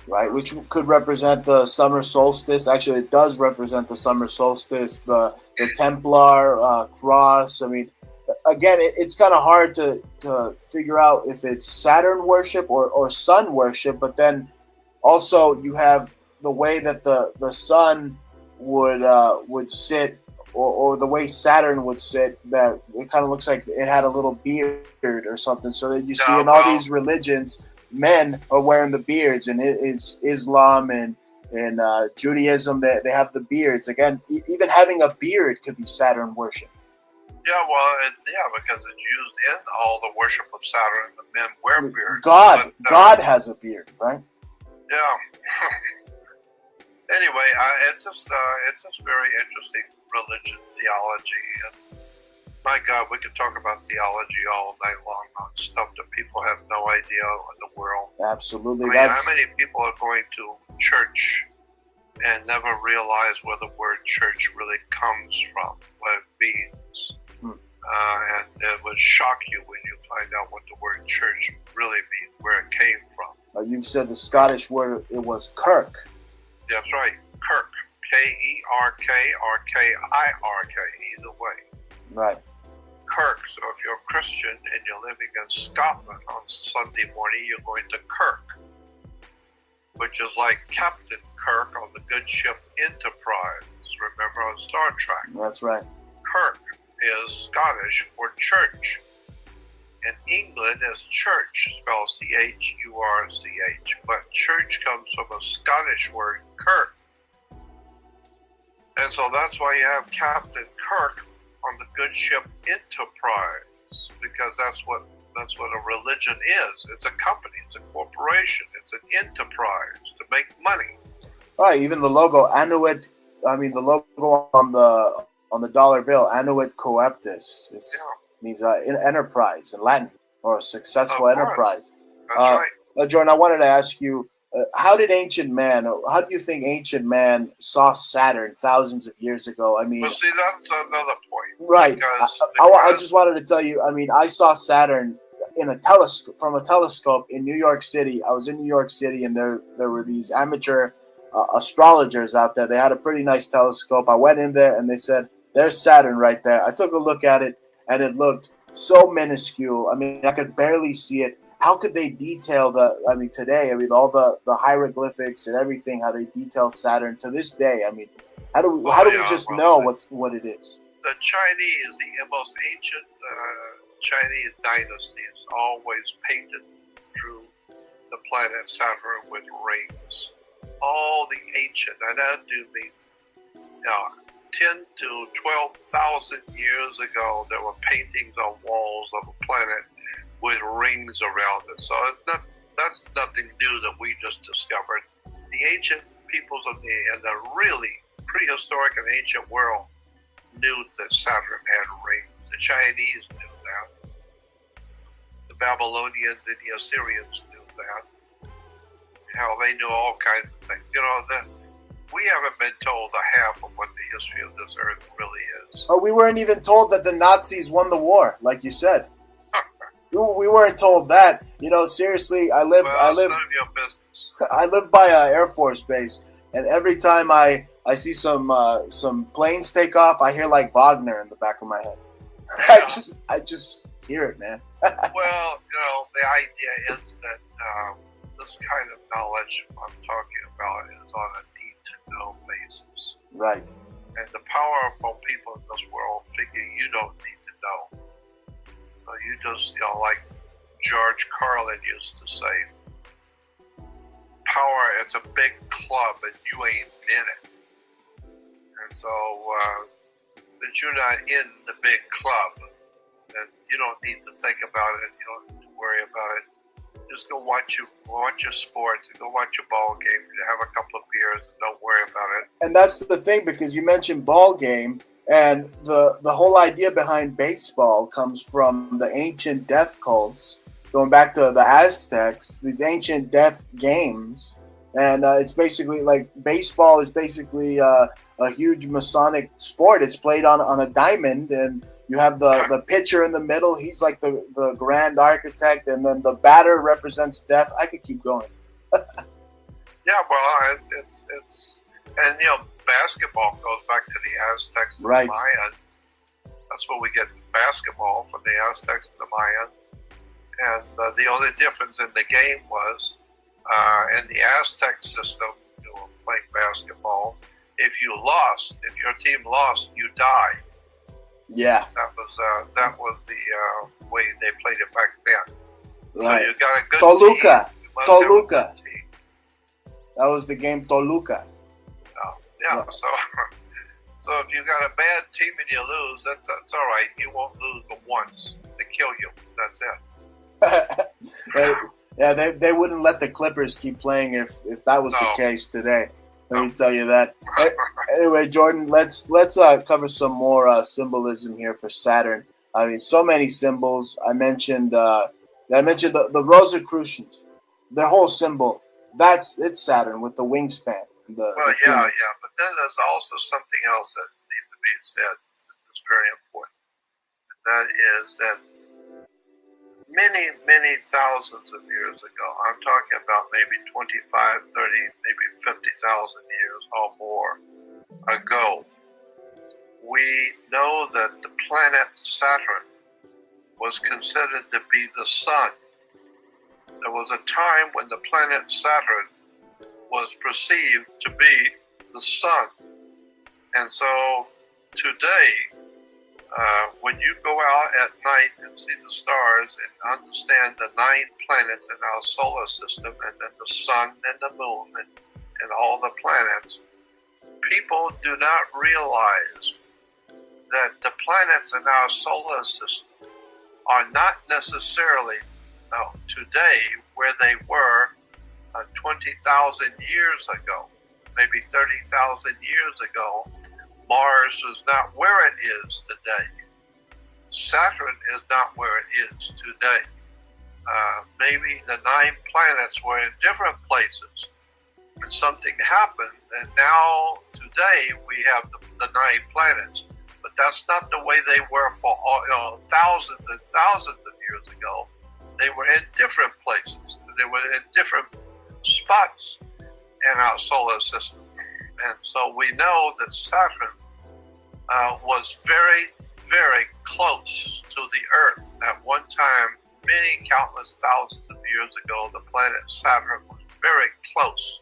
Right, which could represent the summer solstice. Actually, it does represent the summer solstice, the Templar cross. I mean, again, it's kind of hard to figure out if it's Saturn worship or sun worship, but then also you have the way that the sun would sit, or the way Saturn would sit, that it kind of looks like it had a little beard or something. So that you see in all these religions, men are wearing the beards, and it is Islam and Judaism, they have the beards. Again, even having a beard could be Saturn worship. Yeah, well, because it's used in all the worship of Saturn. The men wear beards. God has a beard, right? Yeah. Anyway, it's just very interesting religion, theology, and my God, we could talk about theology all night long on stuff that people have no idea in the world. Absolutely. I mean, how many people are going to church and never realize where the word church really comes from, what it means? And it would shock you when you find out what the word church really means, where it came from. You've said the Scottish word, it was kirk. That's right, kirk. Kerk or Kirk, either way. Right. Kirk. So if you're a Christian and you're living in Scotland on Sunday morning, you're going to Kirk, which is like Captain Kirk on the good ship Enterprise. Remember on Star Trek? That's right. Kirk is Scottish for church. In England, is church, spelled C-H-U-R-C-H. But church comes from a Scottish word, Kirk. And so that's why you have Captain Kirk on the good ship Enterprise, because that's what a religion is. It's a company, it's a corporation, it's an enterprise to make money. All right, even the logo, Annuit, the logo on the dollar bill, Annuit Coeptus, means enterprise in Latin, or a successful enterprise. That's right. Jordan, I wanted to ask you, how do you think ancient man saw Saturn thousands of years ago? Well, see, that's another point. Right. Because I just wanted to tell you, I saw Saturn from a telescope in New York City. I was in New York City, and there were these amateur astrologers out there. They had a pretty nice telescope. I went in there, and they said, "There's Saturn right there." I took a look at it, and it looked so minuscule. I could barely see it. How could they detail today? All the hieroglyphics and everything, how they detail Saturn to this day. How do we just know what it is? The Chinese, the most ancient Chinese dynasties, always painted drew the planet Saturn with rings. All the ancient, and that do mean 10 to 12,000 years ago, there were paintings on walls of a planet with rings around it. So that's nothing new that we just discovered. The ancient peoples of the really prehistoric and ancient world knew that Saturn had rings. The Chinese knew that. The Babylonians and the Assyrians knew that. Hell, they knew all kinds of things. We haven't been told the half of what the history of this earth really is. Oh, we weren't even told that the Nazis won the war, like you said. We weren't told that. Seriously, I live. None of your business. I live by an Air Force base, and every time I see some planes take off, I hear like Wagner in the back of my head. Yeah. I just hear it, man. Well, the idea is that this kind of knowledge I'm talking about is on a need-to-know basis. Right. And the powerful people in this world figure you don't need to know. So you just, like George Carlin used to say, power, it's a big club and you ain't in it. And so that you're not in the big club, and you don't need to think about it, you don't need to worry about it. Just go watch your sports, go watch your ball game, have a couple of beers, and don't worry about it. And that's the thing, because you mentioned ball game, and the whole idea behind baseball comes from the ancient death cults, going back to the Aztecs, these ancient death games. And it's basically like baseball is basically a huge Masonic sport. It's played on a diamond, and you have the pitcher in the middle. He's like the grand architect, and then the batter represents death. I could keep going. Yeah, well, it's basketball goes back to the Aztecs and right. The Mayans. That's where we get basketball, from the Aztecs and the Mayans. And the only difference in the game was in the Aztec system, playing basketball, if your team lost, you died. Yeah. That was the way they played it back then. Right. So you got a good Toluca. team. Toluca. That was the game Toluca. Yeah. So if you got a bad team and you lose, that's all right. You won't lose but once. They kill you. That's it. They wouldn't let the Clippers keep playing if that was the case today. Let me tell you that. Anyway, Jordan, let's cover some more symbolism here for Saturn. So many symbols. I mentioned the Rosicrucians. Their whole symbol. It's Saturn with the wingspan. But then there's also something else that needs to be said that's very important. And that is that many, many thousands of years ago, I'm talking about maybe 25, 30, maybe 50,000 years or more ago, we know that the planet Saturn was considered to be the sun. There was a time when the planet Saturn was perceived to be the sun. And so today, when you go out at night and see the stars and understand the 9 planets in our solar system, and then the sun and the moon and all the planets, people do not realize that the planets in our solar system are not necessarily today where they were 20,000 years ago, maybe 30,000 years ago. Mars is not where it is today. Saturn is not where it is today. Maybe the 9 planets were in different places, and something happened, and now today we have the 9 planets. But that's not the way they were for thousands and thousands of years ago. They were in different places. They were in different spots in our solar system. And so we know that Saturn was very, very close to the Earth. At one time, many countless thousands of years ago, the planet Saturn was very close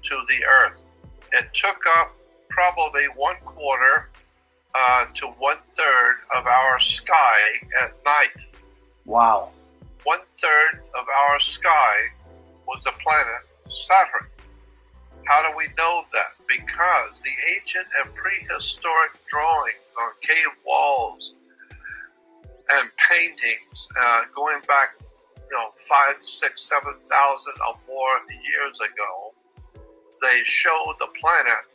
to the Earth. It took up probably 1/4 to 1/3 of our sky at night. Wow. 1/3 of our sky was the planet Saturn. How do we know that? Because the ancient and prehistoric drawings on cave walls and paintings going back, 5, 6, 7,000 or more years ago, they show the planet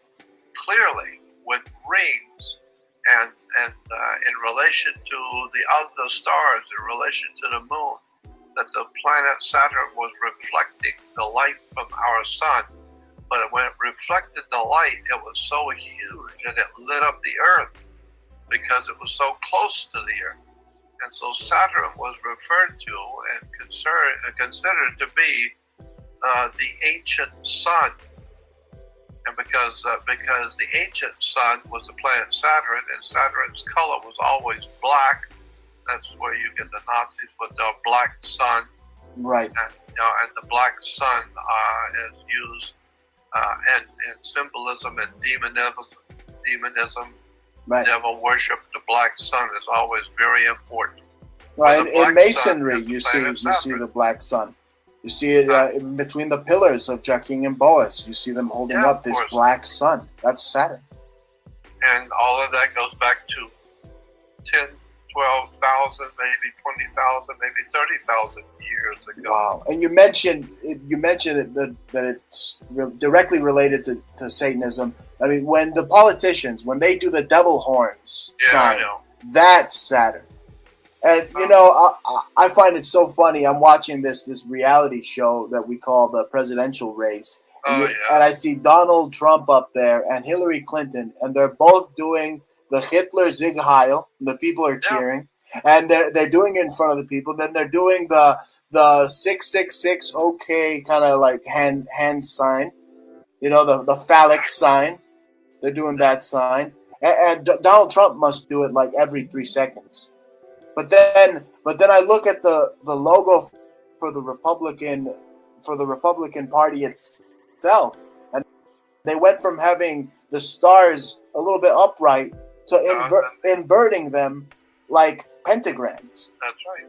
clearly with rings and in relation to the other stars, in relation to the moon, that the planet Saturn was reflecting the light from our sun. But when it reflected the light, it was so huge and it lit up the Earth because it was so close to the Earth. And so Saturn was referred to and considered to be the ancient sun. And because the ancient sun was the planet Saturn, and Saturn's color was always black, that's where you get the Nazis with the black sun. Right. And the black sun is used in symbolism and demonism. Right. Devil worship. The black sun is always very important. Right. In masonry, you see the black sun. You see it in between the pillars of Joachim and Boas. You see them holding up this black sun. That's Saturn. And all of that goes back to 10, 12,000, maybe 20,000, maybe 30,000 years ago. Wow. And you mentioned that it's directly related to Satanism. I mean, when the politicians, when they do the devil horns sign, that's Saturn. And, I find it so funny. I'm watching this reality show that we call the presidential race. And I see Donald Trump up there and Hillary Clinton, and they're both doing the Hitler Sieg Heil. The people are cheering. And they're doing it in front of the people. Then they're doing the 666 okay kind of like hand sign. The phallic sign. They're doing that sign. And Donald Trump must do it like every 3 seconds. But then I look at the logo for the Republican Party itself, and they went from having the stars a little bit upright to inverting them like pentagrams. That's right.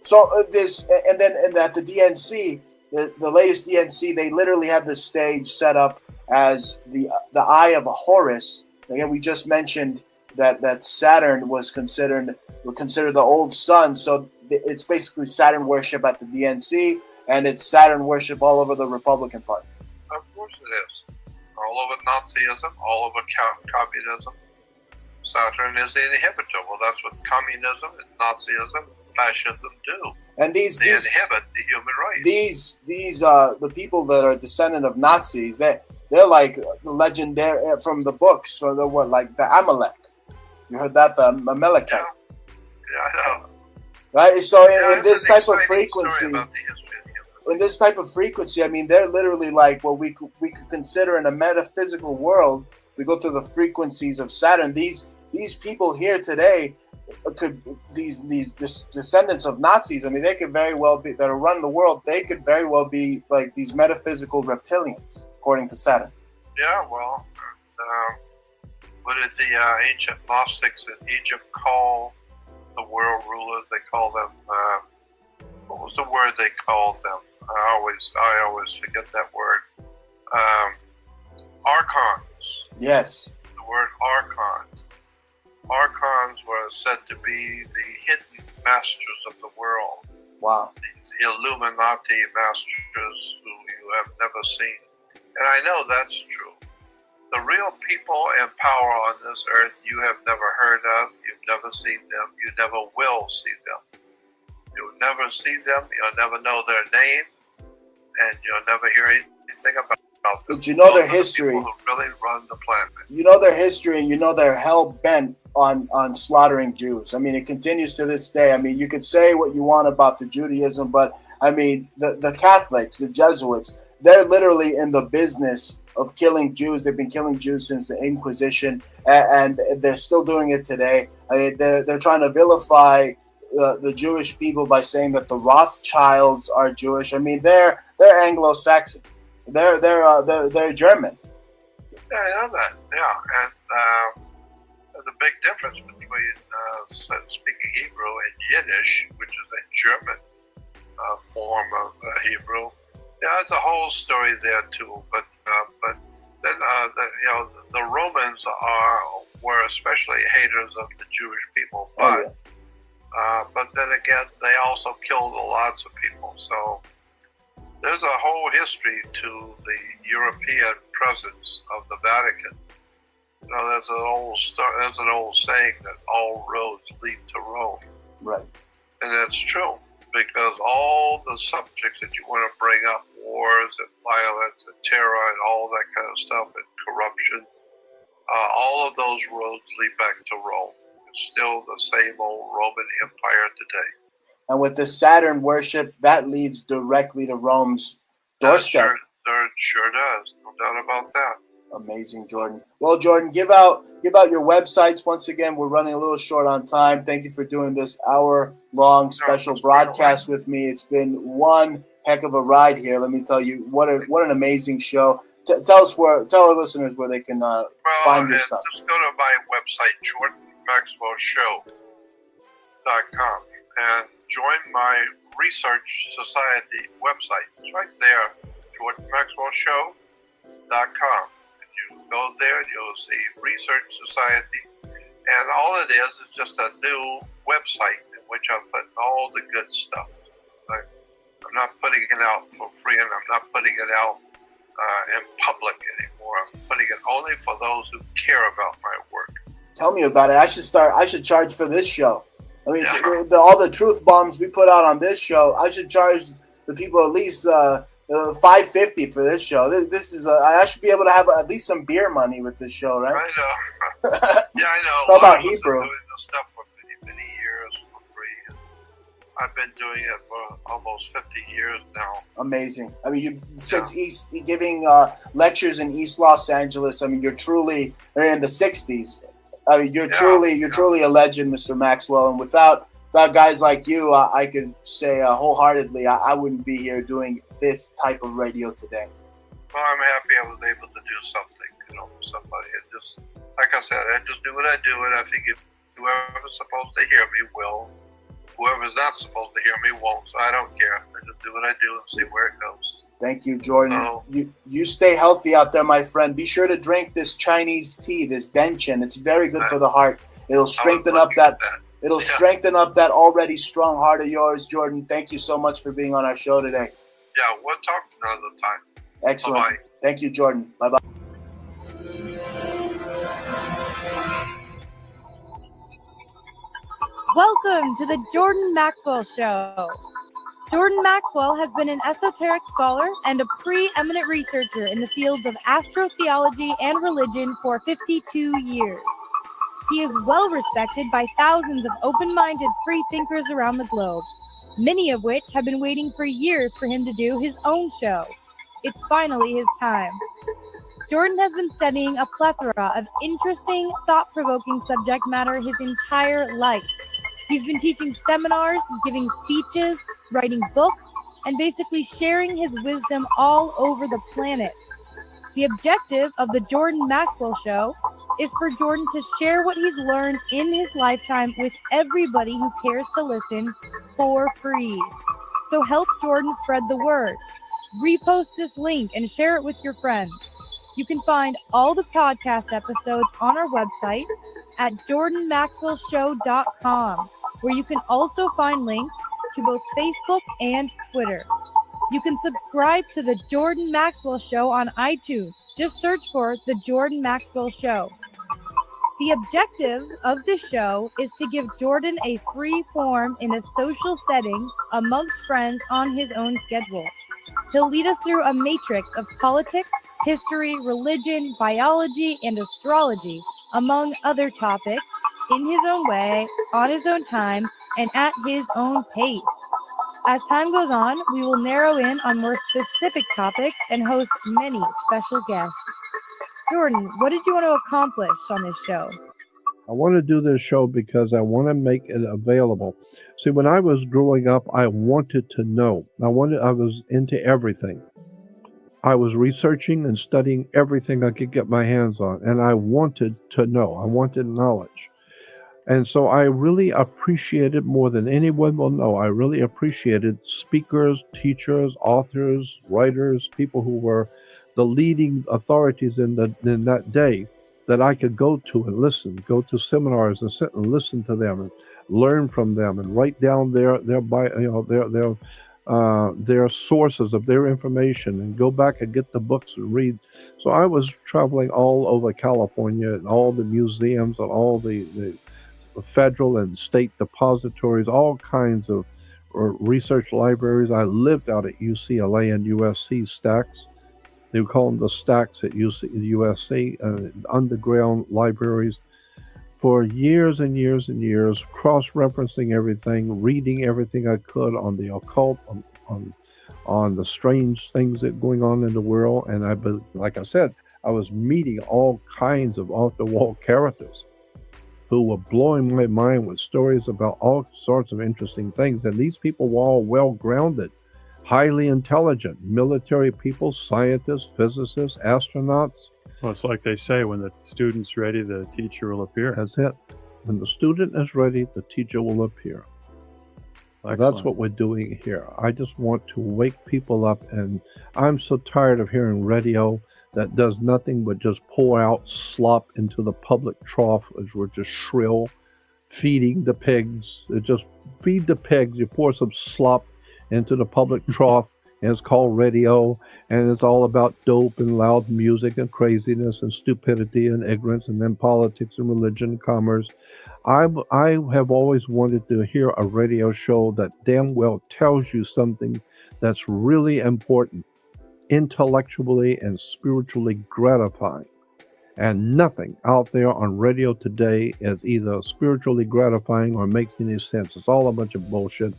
So and at the DNC, the latest DNC, they literally had the stage set up as the eye of a Horus. Again, we just mentioned that Saturn was considered the old sun, so it's basically Saturn worship at the DNC, and it's Saturn worship all over the Republican Party. Of course it is. All over Nazism, all over communism. Saturn is the inhibitor. Well, that's what communism and Nazism and fascism do. And they inhibit the human race. These the people that are descendant of Nazis, they're like the legendary from the books. So they're like the Amalek. You heard that, the Amalekite. Yeah, I know. Right. So in this type of frequency, I mean, they're literally like what we could consider in a metaphysical world. We go through the frequencies of Saturn. These people here today, could these descendants of Nazis, I mean, they could very well be, that are running the world, they could very well be like these metaphysical reptilians, according to Saturn. Yeah, well, what did the ancient Gnostics in Egypt call the world rulers? They call them, what was the word they called them? I always forget that word. Archons. Yes. The word archon. Archons were said to be the hidden masters of the world. Wow. These Illuminati masters who you have never seen. And I know that's true. The real people in power on this earth you have never heard of, you've never seen them, you never will see them. You'll never see them, you'll never know their name, and you'll never hear anything about them. But you know their history. The people who really run the planet. You know their history, and you know they're hell-bent on slaughtering Jews. I mean, it continues to this day. I mean, you could say what you want about the Judaism, but I mean, the Catholics, the Jesuits, they're literally in the business of killing Jews. They've been killing Jews since the Inquisition, and they're still doing it today. I mean, they're trying to vilify the Jewish people by saying that the Rothschilds are Jewish. I mean, they're Anglo-Saxon. They're German. Yeah, I know that. Yeah, and there's a big difference between speaking Hebrew and Yiddish, which is a German form of Hebrew. Yeah, there's a whole story there too. But then the Romans were especially haters of the Jewish people. But but then again, they also killed lots of people. So there's a whole history to the European presence of the Vatican. You know, there's an old saying that all roads lead to Rome. Right. And that's true, because all the subjects that you want to bring up, wars and violence and terror and all that kind of stuff and corruption, all of those roads lead back to Rome. It's still the same old Roman Empire today. And with the Saturn worship, that leads directly to Rome's doorstep. Sure does. No doubt about that. Amazing, Jordan. Well, Jordan, give out your websites. Once again, we're running a little short on time. Thank you for doing this hour-long special broadcast with me. It's been one heck of a ride here. Let me tell you, what an amazing show. Tell our listeners where they can find your stuff. Just go to my website, JordanMaxwellShow.com, and join my Research Society website. It's right there, JordanMaxwellShow.com. Go there and you'll see Research Society, and all it is just a new website in which I'm putting all the good stuff. I'm not putting it out for free, and I'm not putting it out in public anymore. I'm putting it only for those who care about my work. Tell me about it. I should charge for this show. I mean, all the truth bombs we put out on this show, I should charge the people at least $5.50 for this show. This is I should be able to have at least some beer money with this show, right? I know. Yeah, I know. It's about Hebrew. Doing this stuff for many years for free. I've been doing it for almost 50 years now. Amazing. I mean, since giving lectures in East Los Angeles. I mean, you're truly in the 60s. I mean, you're truly a legend, Mr. Maxwell. And without guys like you, I could say wholeheartedly, I wouldn't be here doing this type of radio today. Well, I'm happy I was able to do something, for somebody. It just, like I said, I just do what I do, and I think if whoever's supposed to hear me will. Whoever's not supposed to hear me won't, so I don't care. I just do what I do and see where it goes. Thank you, Jordan. You stay healthy out there, my friend. Be sure to drink this Chinese tea, this Denchin. It's very good for the heart. It'll strengthen up that. It'll strengthen up that already strong heart of yours, Jordan. Thank you so much for being on our show today. Yeah, we'll talk another time. Excellent. Bye-bye. Thank you, Jordan. Bye-bye. Welcome to the Jordan Maxwell Show. Jordan Maxwell has been an esoteric scholar and a preeminent researcher in the fields of astrotheology and religion for 52 years. He is well respected by thousands of open-minded free thinkers around the globe, many of which have been waiting for years for him to do his own show. It's finally his time. Jordan has been studying a plethora of interesting, thought-provoking subject matter his entire life. He's been teaching seminars, giving speeches, writing books, and basically sharing his wisdom all over the planet. The objective of the Jordan Maxwell Show is for Jordan to share what he's learned in his lifetime with everybody who cares to listen for free. So help Jordan spread the word. Repost this link and share it with your friends. You can find all the podcast episodes on our website at jordanmaxwellshow.com, where you can also find links to both Facebook and Twitter. You can subscribe to the Jordan Maxwell Show on iTunes. Just search for The Jordan Maxwell Show. The objective of the show is to give Jordan a free form in a social setting amongst friends on his own schedule. He'll lead us through a matrix of politics, history, religion, biology, and astrology, among other topics, in his own way, on his own time, and at his own pace. As time goes on, we will narrow in on more specific topics and host many special guests. Jordan, what did you want to accomplish on this show? I want to do this show because I want to make it available. See, when I was growing up, I wanted to know. I was into everything. I was researching and studying everything I could get my hands on, and I wanted to know. I wanted knowledge. And so I really appreciated, more than anyone will know, I really appreciated speakers, teachers, authors, writers, people who were the leading authorities in that day that I could go to and listen, go to seminars and sit and listen to them and learn from them and write down their sources of their information and go back and get the books and read. So I was traveling all over California and all the museums and all the federal and state depositories, all kinds of research libraries. I lived out at UCLA and USC stacks. They would call them the stacks at USC, underground libraries, for years and years and years, cross-referencing everything, reading everything I could on the occult, on the strange things that are going on in the world. And like I said, I was meeting all kinds of off-the-wall characters who were blowing my mind with stories about all sorts of interesting things. And these people were all well-grounded, highly intelligent, military people, scientists, physicists, astronauts. Well, it's like they say, when the student's ready, the teacher will appear. That's it. When the student is ready, the teacher will appear. That's what we're doing here. I just want to wake people up, and I'm so tired of hearing radio that does nothing but just pour out slop into the public trough, as we're just shrill, feeding the pigs. It just feed the pigs. You pour some slop into the public trough, and it's called radio, and it's all about dope and loud music and craziness and stupidity and ignorance, and then politics and religion and commerce. I have always wanted to hear a radio show that damn well tells you something that's really important, intellectually and spiritually gratifying. And nothing out there on radio today is either spiritually gratifying or makes any sense. It's all a bunch of bullshit.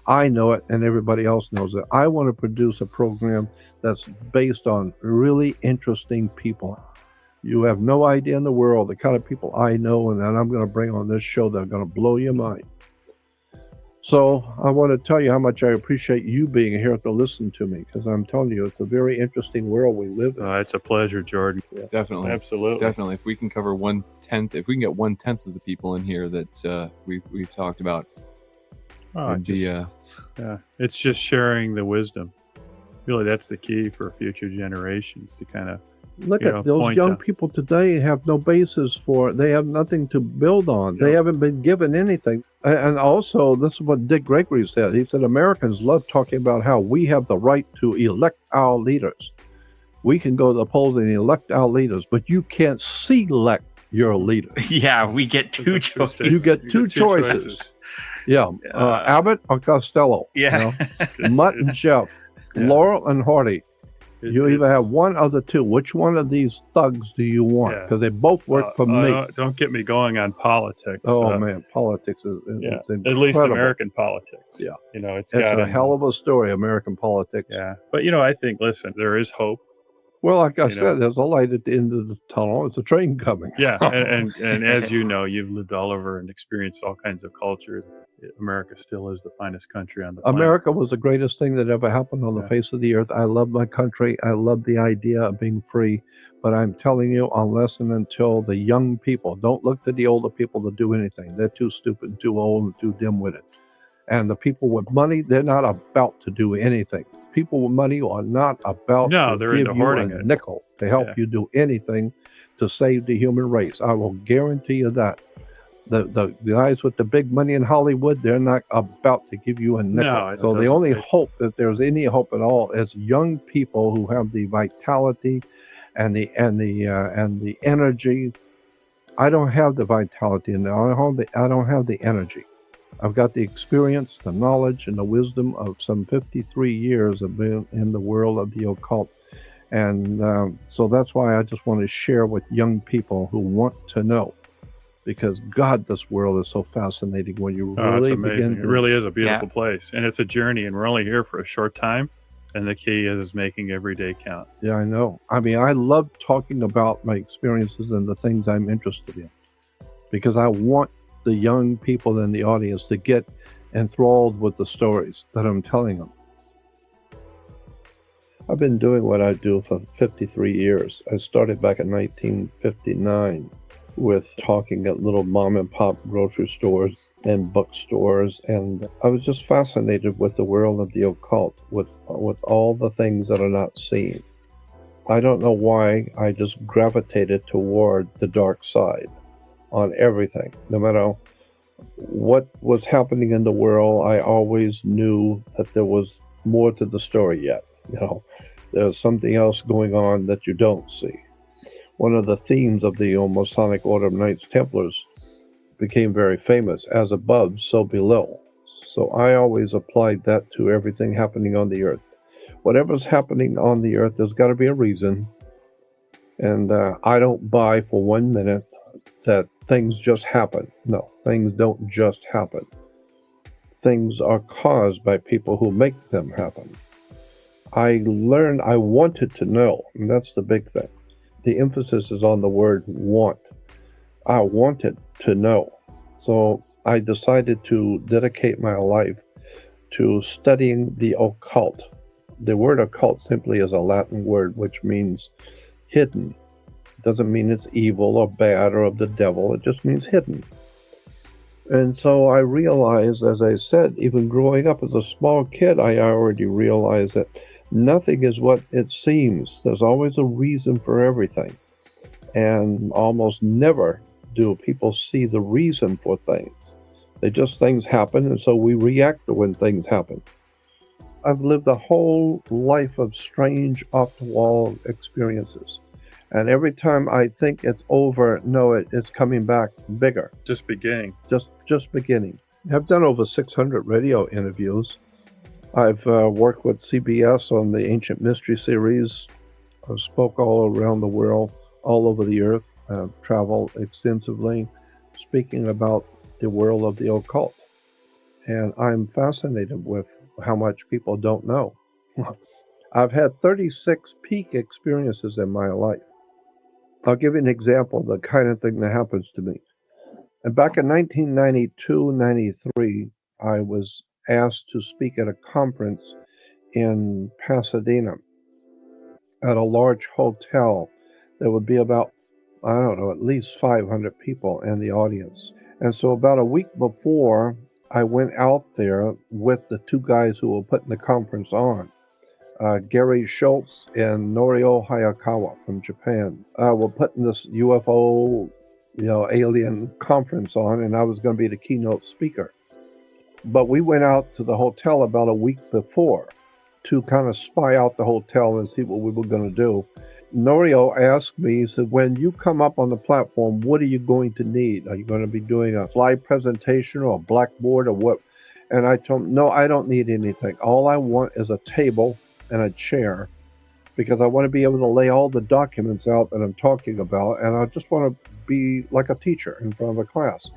I know it, and everybody else knows it. I want to produce a program that's based on really interesting people. You have no idea in the world the kind of people I know and that I'm going to bring on this show that are going to blow your mind. So I want to tell you how much I appreciate you being here to listen to me, because I'm telling you, it's a very interesting world we live in. It's a pleasure, Jordan. Yeah. Definitely. Absolutely. Definitely. If we can cover 1/10, if we can get 1/10 of the people in here that we've talked about, it's just sharing the wisdom. Really, that's the key for future generations to kind of look at those young people today. Have no basis for. They have nothing to build on. They haven't been given anything. And also, this is what Dick Gregory said. He said Americans love talking about how we have the right to elect our leaders. We can go to the polls and elect our leaders, but you can't select your leader. Yeah, we get two choices. You get two choices. Yeah, Abbott or Costello. Yeah, Mutt and Jeff, Laurel and Hardy. You either have one of the two. Which one of these thugs do you want? Because they both work for me. Don't get me going on politics. Oh man, politics is at least American politics. Yeah, it's a hell of a story, American politics. Yeah, but I think, listen, there is hope. Well, like I You know. said, there's a light at the end of the tunnel. It's a train coming. Yeah, and as you know, you've lived all over and experienced all kinds of culture. America still is the finest country on the planet. America was the greatest thing that ever happened on the Yeah. face of the earth. I love my country. I love the idea of being free. But I'm telling you, unless and until the young people, don't look to the older people to do anything. They're too stupid, and too old, and too dim-witted. And the people with money, they're not about to do anything. People with money are not about No, to they're give into you a hoarding it. nickel to help Yeah. you do anything to save the human race. I will guarantee you that. The guys with the big money in Hollywood, they're not about to give you a nickel. No, it So the doesn't only take- hope that there's any hope at all is young people who have the vitality and the energy. I don't have the vitality and I don't have the energy. I've got the experience, the knowledge, and the wisdom of some 53 years of being in the world of the occult. And so that's why I just want to share with young people who want to know. Because God, this world is so fascinating when you Oh, it's really amazing. begin It to... really is a beautiful place, and it's a journey, and we're only here for a short time. And the key is making every day count. Yeah, I know. I mean, I love talking about my experiences and the things I'm interested in, because I want the young people in the audience to get enthralled with the stories that I'm telling them. I've been doing what I do for 53 years. I started back in 1959 with talking at little mom and pop grocery stores and bookstores, and I was just fascinated with the world of the occult, with all the things that are not seen. I don't know why, I just gravitated toward the dark side on everything. No matter what was happening in the world, I always knew that there was more to the story yet. You know, there's something else going on that you don't see. One of the themes of the Masonic Order of Knights Templars became very famous: as above, so below. So I always applied that to everything happening on the earth. Whatever's happening on the earth, there's got to be a reason. And I don't buy for 1 minute that things just happen. No, things don't just happen. Things are caused by people who make them happen. I wanted to know, and that's the big thing. The emphasis is on the word want. I wanted to know. So I decided to dedicate my life to studying the occult. The word occult simply is a Latin word which means hidden. It doesn't mean it's evil or bad or of the devil. It just means hidden. And so I realized, as I said, even growing up as a small kid, I already realized that nothing is what it seems. There's always a reason for everything. And almost never do people see the reason for things. Things happen, and so we react to when things happen. I've lived a whole life of strange, off-the-wall experiences. And every time I think it's over, no, it's coming back bigger. Just beginning. Just beginning. I've done over 600 radio interviews. I've worked with CBS on the Ancient Mystery series. I've spoke all around the world, all over the earth. I've traveled extensively, speaking about the world of the occult. And I'm fascinated with how much people don't know. I've had 36 peak experiences in my life. I'll give you an example of the kind of thing that happens to me. And back in 1992-93, I was asked to speak at a conference in Pasadena at a large hotel. There would be about, I don't know, at least 500 people in the audience. And so about a week before, I went out there with the two guys who were putting the conference on. Gary Schultz and Norio Hayakawa from Japan were putting this UFO, alien conference on, and I was going to be the keynote speaker. But we went out to the hotel about a week before to kind of spy out the hotel and see what we were going to do. Norio asked me, he said, when you come up on the platform, what are you going to need? Are you going to be doing a slide presentation or a blackboard or what? And I told him, no, I don't need anything. All I want is a table and a chair, because I want to be able to lay all the documents out that I'm talking about, and I just want to be like a teacher in front of a class.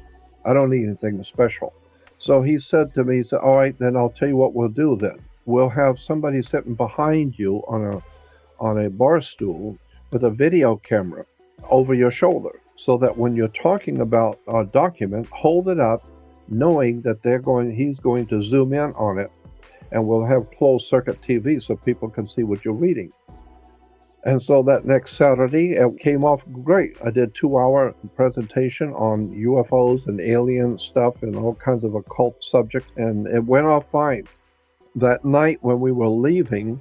I don't need anything special. So he said to me, all right, then I'll tell you what we'll do then. We'll have somebody sitting behind you on on a bar stool with a video camera over your shoulder, so that when you're talking about a document, hold it up, knowing that he's going to zoom in on it, and we'll have closed circuit TV so people can see what you're reading. And so that next Saturday, it came off great. I did a 2-hour presentation on UFOs and alien stuff and all kinds of occult subjects, and it went off fine. That night when we were leaving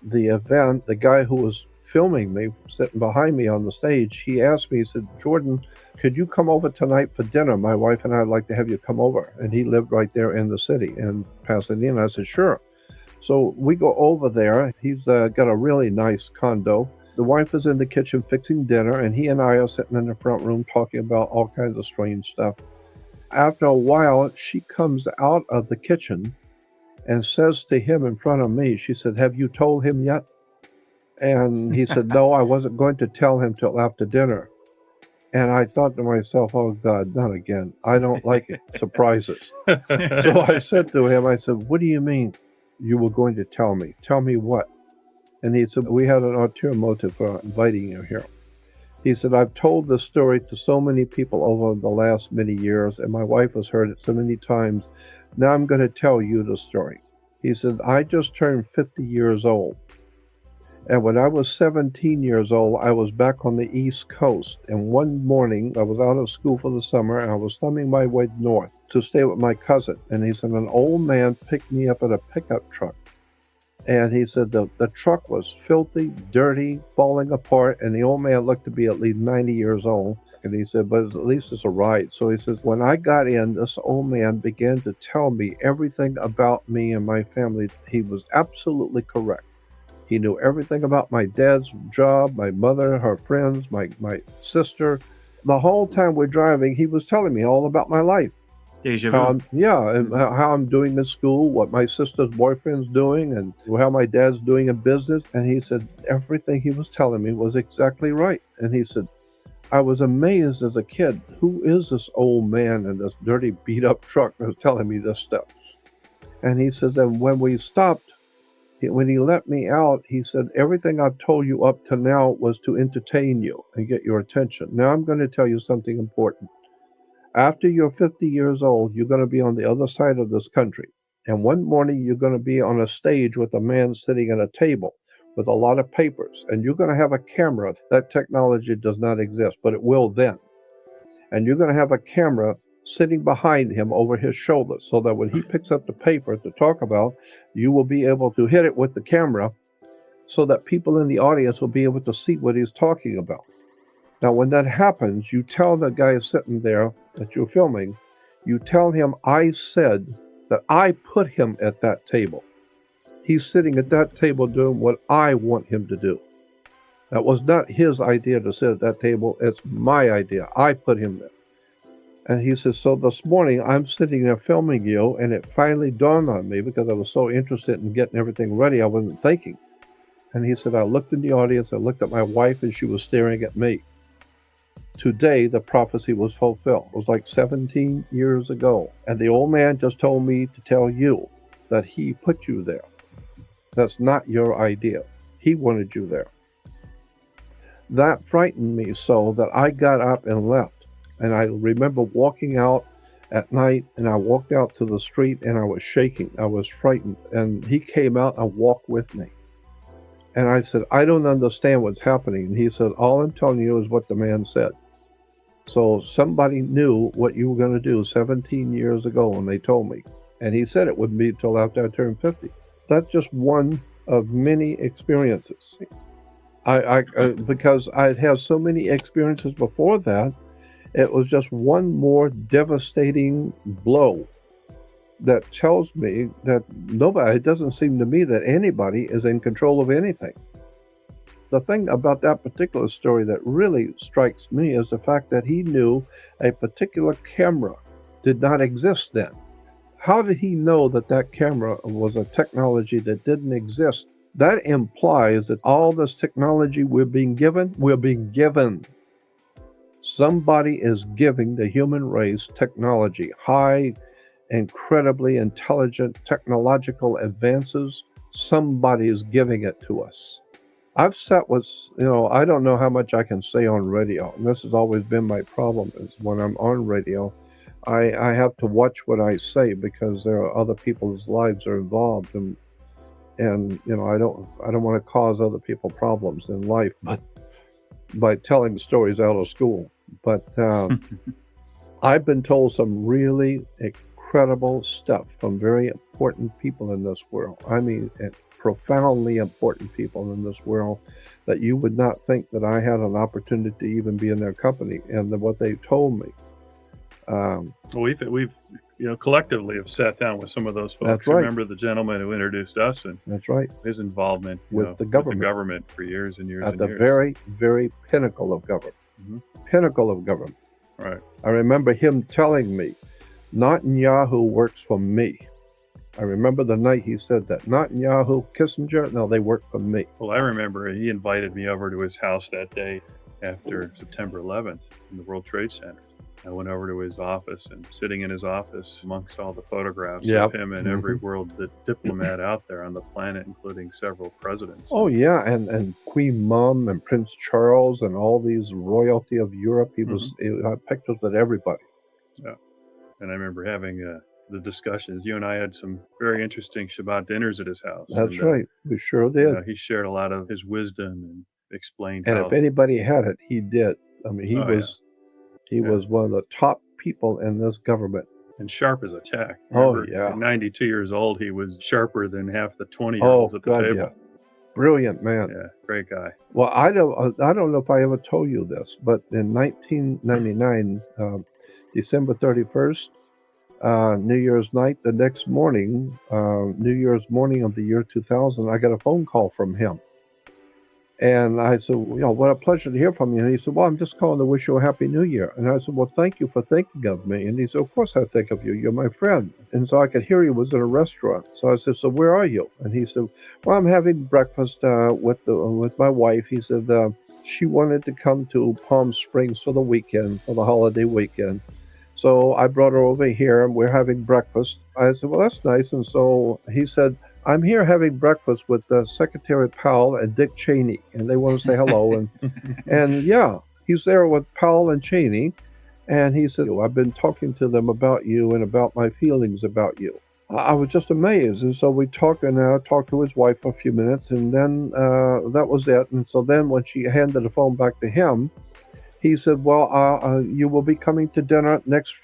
the event, the guy who was filming me, sitting behind me on the stage, he asked me, he said, "Jordan, could you come over tonight for dinner? My wife and I'd like to have you come over." And he lived right there in the city in Pasadena. I said, "Sure." So we go over there. He's got a really nice condo. The wife is in the kitchen fixing dinner, and he and I are sitting in the front room talking about all kinds of strange stuff. After a while, she comes out of the kitchen and says to him in front of me, she said, "Have you told him yet?" And he said, "No, I wasn't going to tell him till after dinner." And I thought to myself, "Oh God, not again. I don't like it. Surprises." So I said to him, I said, "What do you mean you were going to tell me? Tell me what?" And he said, "We had an ulterior motive for inviting you here." He said, "I've told this story to so many people over the last many years, and my wife has heard it so many times. Now I'm going to tell you the story." He said, "I just turned 50 years old. And when I was 17 years old, I was back on the East Coast. And one morning, I was out of school for the summer, and I was thumbing my way north to stay with my cousin. And he said, an old man picked me up in a pickup truck. And he said the truck was filthy, dirty, falling apart. And the old man looked to be at least 90 years old. And he said, but at least it's a ride." So he says, when I got in, this old man began to tell me everything about me and my family. He was absolutely correct. He knew everything about my dad's job, my mother, her friends, my sister. The whole time we're driving, he was telling me all about my life. Deja How vu. and how I'm doing in school, what my sister's boyfriend's doing, and how my dad's doing in business. And he said everything he was telling me was exactly right. And he said, I was amazed as a kid. Who is this old man in this dirty, beat-up truck that was telling me this stuff? And he says, and when we stopped, when he let me out, he said, everything I've told you up to now was to entertain you and get your attention. Now I'm going to tell you something important. After you're 50 years old, you're going to be on the other side of this country. And one morning, you're going to be on a stage with a man sitting at a table with a lot of papers. And you're going to have a camera. That technology does not exist, but it will then. And you're going to have a camera sitting behind him over his shoulder, so that when he picks up the paper to talk about, you will be able to hit it with the camera so that people in the audience will be able to see what he's talking about. Now, when that happens, you tell the guy sitting there that you're filming, you tell him I said that I put him at that table. He's sitting at that table doing what I want him to do. That was not his idea to sit at that table. It's my idea. I put him there. And he says, so this morning I'm sitting there filming you, and it finally dawned on me, because I was so interested in getting everything ready, I wasn't thinking. And he said, I looked in the audience, I looked at my wife, and she was staring at me. Today, the prophecy was fulfilled. It was like 17 years ago. And the old man just told me to tell you that he put you there. That's not your idea. He wanted you there. That frightened me so that I got up and left. And I remember walking out at night, and I walked out to the street, and I was shaking. I was frightened. And he came out and walked with me. And I said, I don't understand what's happening. And he said, all I'm telling you is what the man said. So somebody knew what you were going to do 17 years ago when they told me. And he said it wouldn't be until after I turned 50. That's just one of many experiences. Because I'd had so many experiences before that, it was just one more devastating blow that tells me that it doesn't seem to me that anybody is in control of anything. The thing about that particular story that really strikes me is the fact that he knew a particular camera did not exist then. How did he know that that camera was a technology that didn't exist? That implies that all this technology we're being given. Somebody is giving the human race technology, high, incredibly intelligent technological advances. Somebody is giving it to us. I've sat with, I don't know how much I can say on radio, and this has always been my problem, is when I'm on radio, I have to watch what I say because there are other people's lives are involved, and I don't want to cause other people problems in life, but by telling stories out of school. But I've been told some really incredible stuff from very important people in this world. I mean, profoundly important people in this world that you would not think that I had an opportunity to even be in their company, and what they told me. We've collectively have sat down with some of those folks. That's right. Remember the gentleman who introduced us, and That's right. his involvement With the government. for years and years At and the years. very, very pinnacle of government. Mhm. Pinnacle of government. Right. I remember him telling me, Netanyahu works for me. I remember the night he said that. Netanyahu, Kissinger, no, they work for me. Well, I remember he invited me over to his house that day after September 11th in the World Trade Center. I went over to his office, and sitting in his office amongst all the photographs Yep. of him and every world diplomat out there on the planet, including several presidents. Oh, yeah, and Queen Mum and Prince Charles and all these royalty of Europe. He had pictures with everybody. Yeah. And I remember having the discussions. You and I had some very interesting Shabbat dinners at his house. That's and, right. We sure did. He shared a lot of his wisdom and explained And how. if anybody had it, he did. I mean, he was one of the top people in this government. And sharp as a tack. Oh, Remember, yeah. At 92 years old, he was sharper than half the 20-year-olds at the God, table. yeah. Brilliant man. Yeah, great guy. Well, I don't know if I ever told you this, but in 1999, December 31st, New Year's night, the next morning, New Year's morning of the year 2000, I got a phone call from him. And I said, what a pleasure to hear from you. And he said, well, I'm just calling to wish you a happy new year. And I said, well, thank you for thinking of me. And he said, of course I think of you. You're my friend. And so I could hear he was in a restaurant. So I said, so where are you? And he said, well, I'm having breakfast with my wife. He said, she wanted to come to Palm Springs for the weekend, for the holiday weekend. So I brought her over here, and we're having breakfast. I said, well, that's nice. And so he said, I'm here having breakfast with Secretary Powell and Dick Cheney, and they want to say hello. And yeah, he's there with Powell and Cheney, and he said, I've been talking to them about you and about my feelings about you. I was just amazed. And so we talked, and I talked to his wife for a few minutes, and then that was it. And so then when she handed the phone back to him, he said, well, you will be coming to dinner next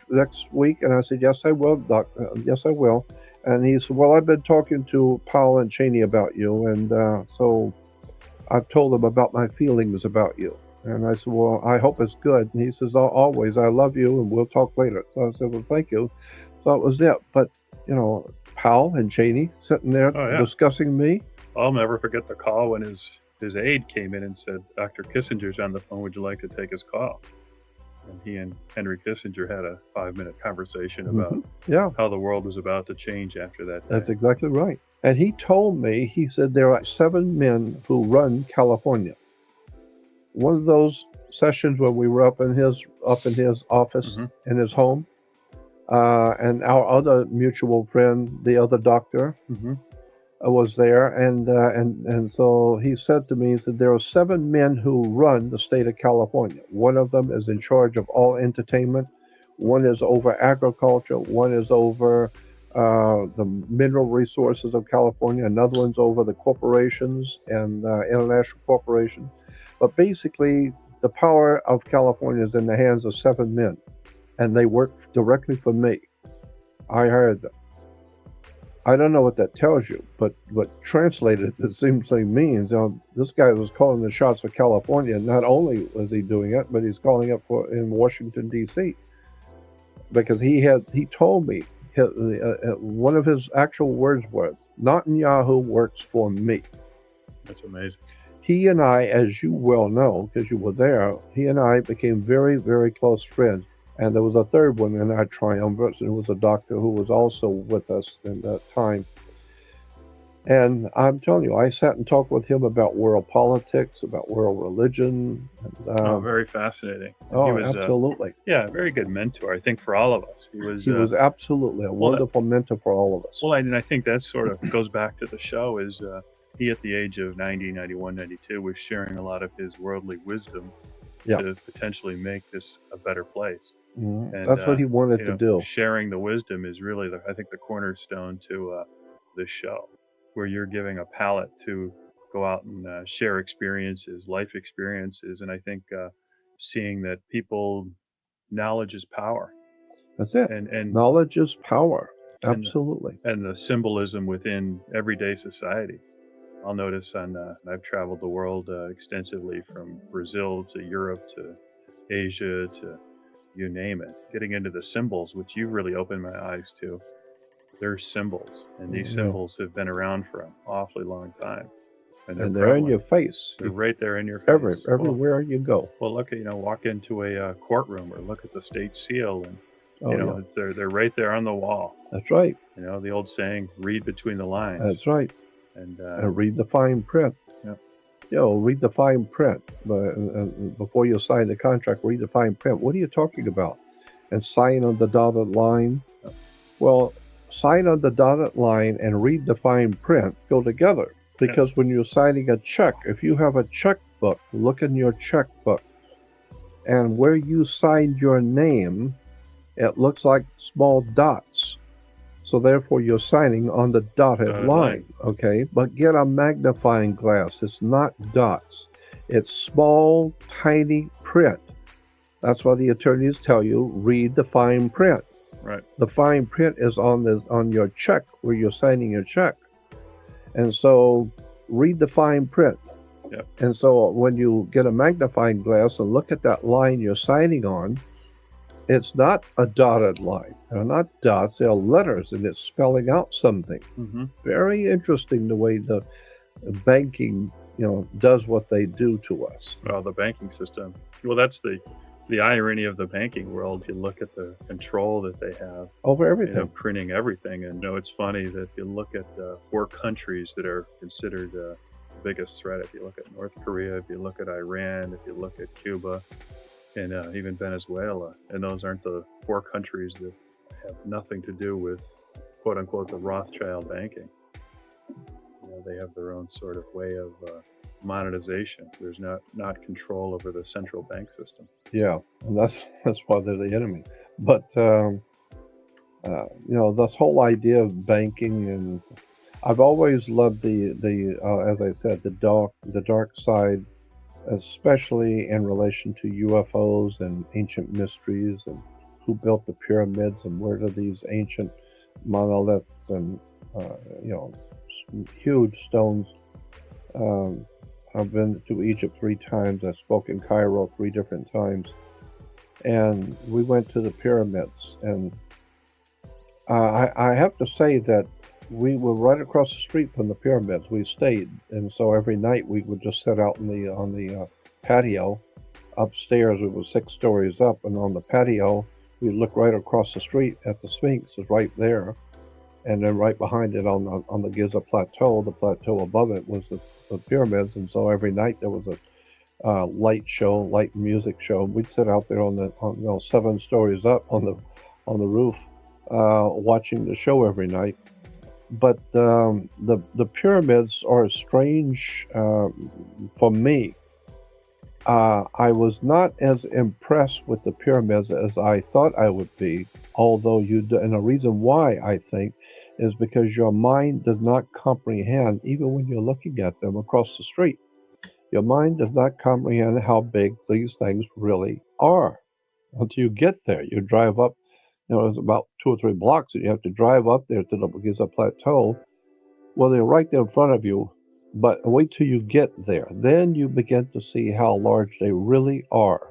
week. And I said, yes, I will, Doc. Yes, I will. And he said, well, I've been talking to Powell and Cheney about you, and so I've told them about my feelings about you. And I said, well, I hope it's good. And he says, always, I love you, and we'll talk later. So I said, well, thank you. So that was it. But, Powell and Cheney sitting there discussing me. I'll never forget the call when his aide came in and said, Dr. Kissinger's on the phone. Would you like to take his call? And he and Henry Kissinger had a 5-minute conversation about how the world was about to change after that day. That's exactly right. And he told me, he said, there are 7 men who run California. One of those sessions when we were up in his office, in his home, and our other mutual friend, the other doctor, was there, and so he said to me, he said, there are 7 men who run the state of California. One of them is in charge of all entertainment. One is over agriculture. One is over the mineral resources of California. Another one's over the corporations and international corporations. But basically, the power of California is in the hands of 7 men, and they work directly for me. I hired them. I don't know what that tells you, but translated, it seems to means this guy was calling the shots for California. Not only was he doing it, but he's calling it in Washington, D.C. Because he told me, one of his actual words was, Netanyahu works for me. That's amazing. He and I, as you well know, because you were there, he and I became very, very close friends. And there was a third one in our triumvirate, and it was a doctor who was also with us in that time. And I'm telling you, I sat and talked with him about world politics, about world religion. And, very fascinating. Oh, he was, absolutely. A very good mentor, I think, for all of us. He was absolutely a wonderful mentor for all of us. Well, and I think that sort of goes back to the show is he, at the age of 90, 91, 92, was sharing a lot of his worldly wisdom Yeah. to potentially make this a better place. Mhm. And That's what he wanted to do. sharing the wisdom is really, I think, the cornerstone to this show, where you're giving a palette to go out and share experiences, life experiences, and I think seeing that knowledge is power. That's it. And knowledge is power. Absolutely. And the symbolism within everyday society. I'll notice I've traveled the world extensively, from Brazil to Europe to Asia to you name it, getting into the symbols, which you really opened my eyes to. They're symbols, and these symbols have been around for an awfully long time. And they're in your face. They're right there in your face. Everywhere you go. Well, look, walk into a courtroom or look at the state seal, and they're right there on the wall. That's right. The old saying, read between the lines. That's right. And read the fine print. Yeah. Read the fine print. But before you sign the contract, read the fine print. What are you talking about? And sign on the dotted line. Yeah. Well, sign on the dotted line and read the fine print go together. Because when you're signing a check, if you have a checkbook, look in your checkbook. And where you signed your name, it looks like small dots. So therefore, you're signing on the dotted line, okay? But get a magnifying glass. It's not dots. It's small, tiny print. That's why the attorneys tell you, read the fine print. Right. The fine print is on your check, where you're signing your check. And so read the fine print. Yep. And so when you get a magnifying glass and look at that line you're signing on, it's not a dotted line. They're not dots, they're letters, and it's spelling out something. Mm-hmm. Very interesting the way the banking, does what they do to us. Well, the banking system. Well, that's the irony of the banking world. You look at the control that they have over everything, printing everything. And it's funny that you look at 4 countries that are considered the biggest threat. If you look at North Korea, if you look at Iran, if you look at Cuba, and even Venezuela, and those aren't the 4 countries that have nothing to do with, quote unquote, the Rothschild banking. They have their own sort of way of monetization. There's not control over the central bank system. Yeah, and that's why they're the enemy. But this whole idea of banking, and I've always loved the as I said, the dark side, especially in relation to UFOs and ancient mysteries, and who built the pyramids, and where do these ancient monoliths and huge stones. I've been to Egypt 3 times. I spoke in Cairo 3 different times, and we went to the pyramids. And I have to say that we were right across the street from the pyramids. We stayed, and so every night we would just sit out on the patio upstairs. It was 6 stories up, and on the patio we look right across the street at the Sphinx is right there. And then right behind it on the Giza Plateau, the plateau above it was the pyramids. And so every night there was a light music show. We'd sit out there on 7 stories up on the roof, watching the show every night. But the pyramids are strange for me. I was not as impressed with the pyramids as I thought I would be, although and the reason why I think is because your mind does not comprehend, even when you're looking at them across the street, your mind does not comprehend how big these things really are until you get there. You drive up, it's about 2 or 3 blocks, and you have to drive up there to the Giza Plateau. Well, they're right there in front of you, but wait till you get there. Then you begin to see how large they really are.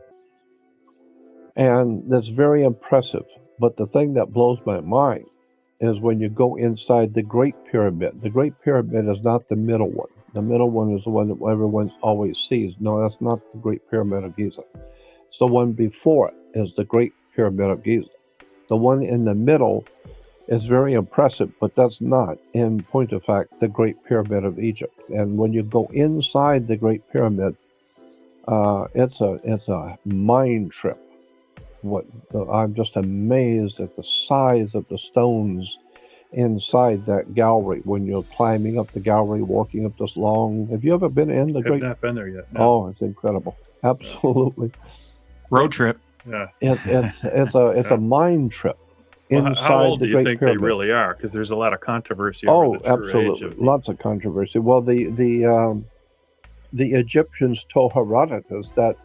And that's very impressive. But the thing that blows my mind is when you go inside the Great Pyramid. The Great Pyramid is not the middle one. The middle one is the one that everyone always sees. No, that's not the Great Pyramid of Giza. It's the one before it is the Great Pyramid of Giza. The one in the middle is very impressive, but that's not, in point of fact, the Great Pyramid of Egypt. And when you go inside the Great Pyramid, it's a mind trip. I'm just amazed at the size of the stones inside that gallery when you're climbing up the gallery, walking up this long. Have you ever been in the Great? I've not been there yet. No. Oh, it's incredible. Absolutely. Road trip. Yeah. It's a mind trip inside how old the do you Great think Pyramid. they really are? Because there's a lot of controversy. Oh, over the true absolutely. age of Lots of controversy. Well, the Egyptians told Herodotus that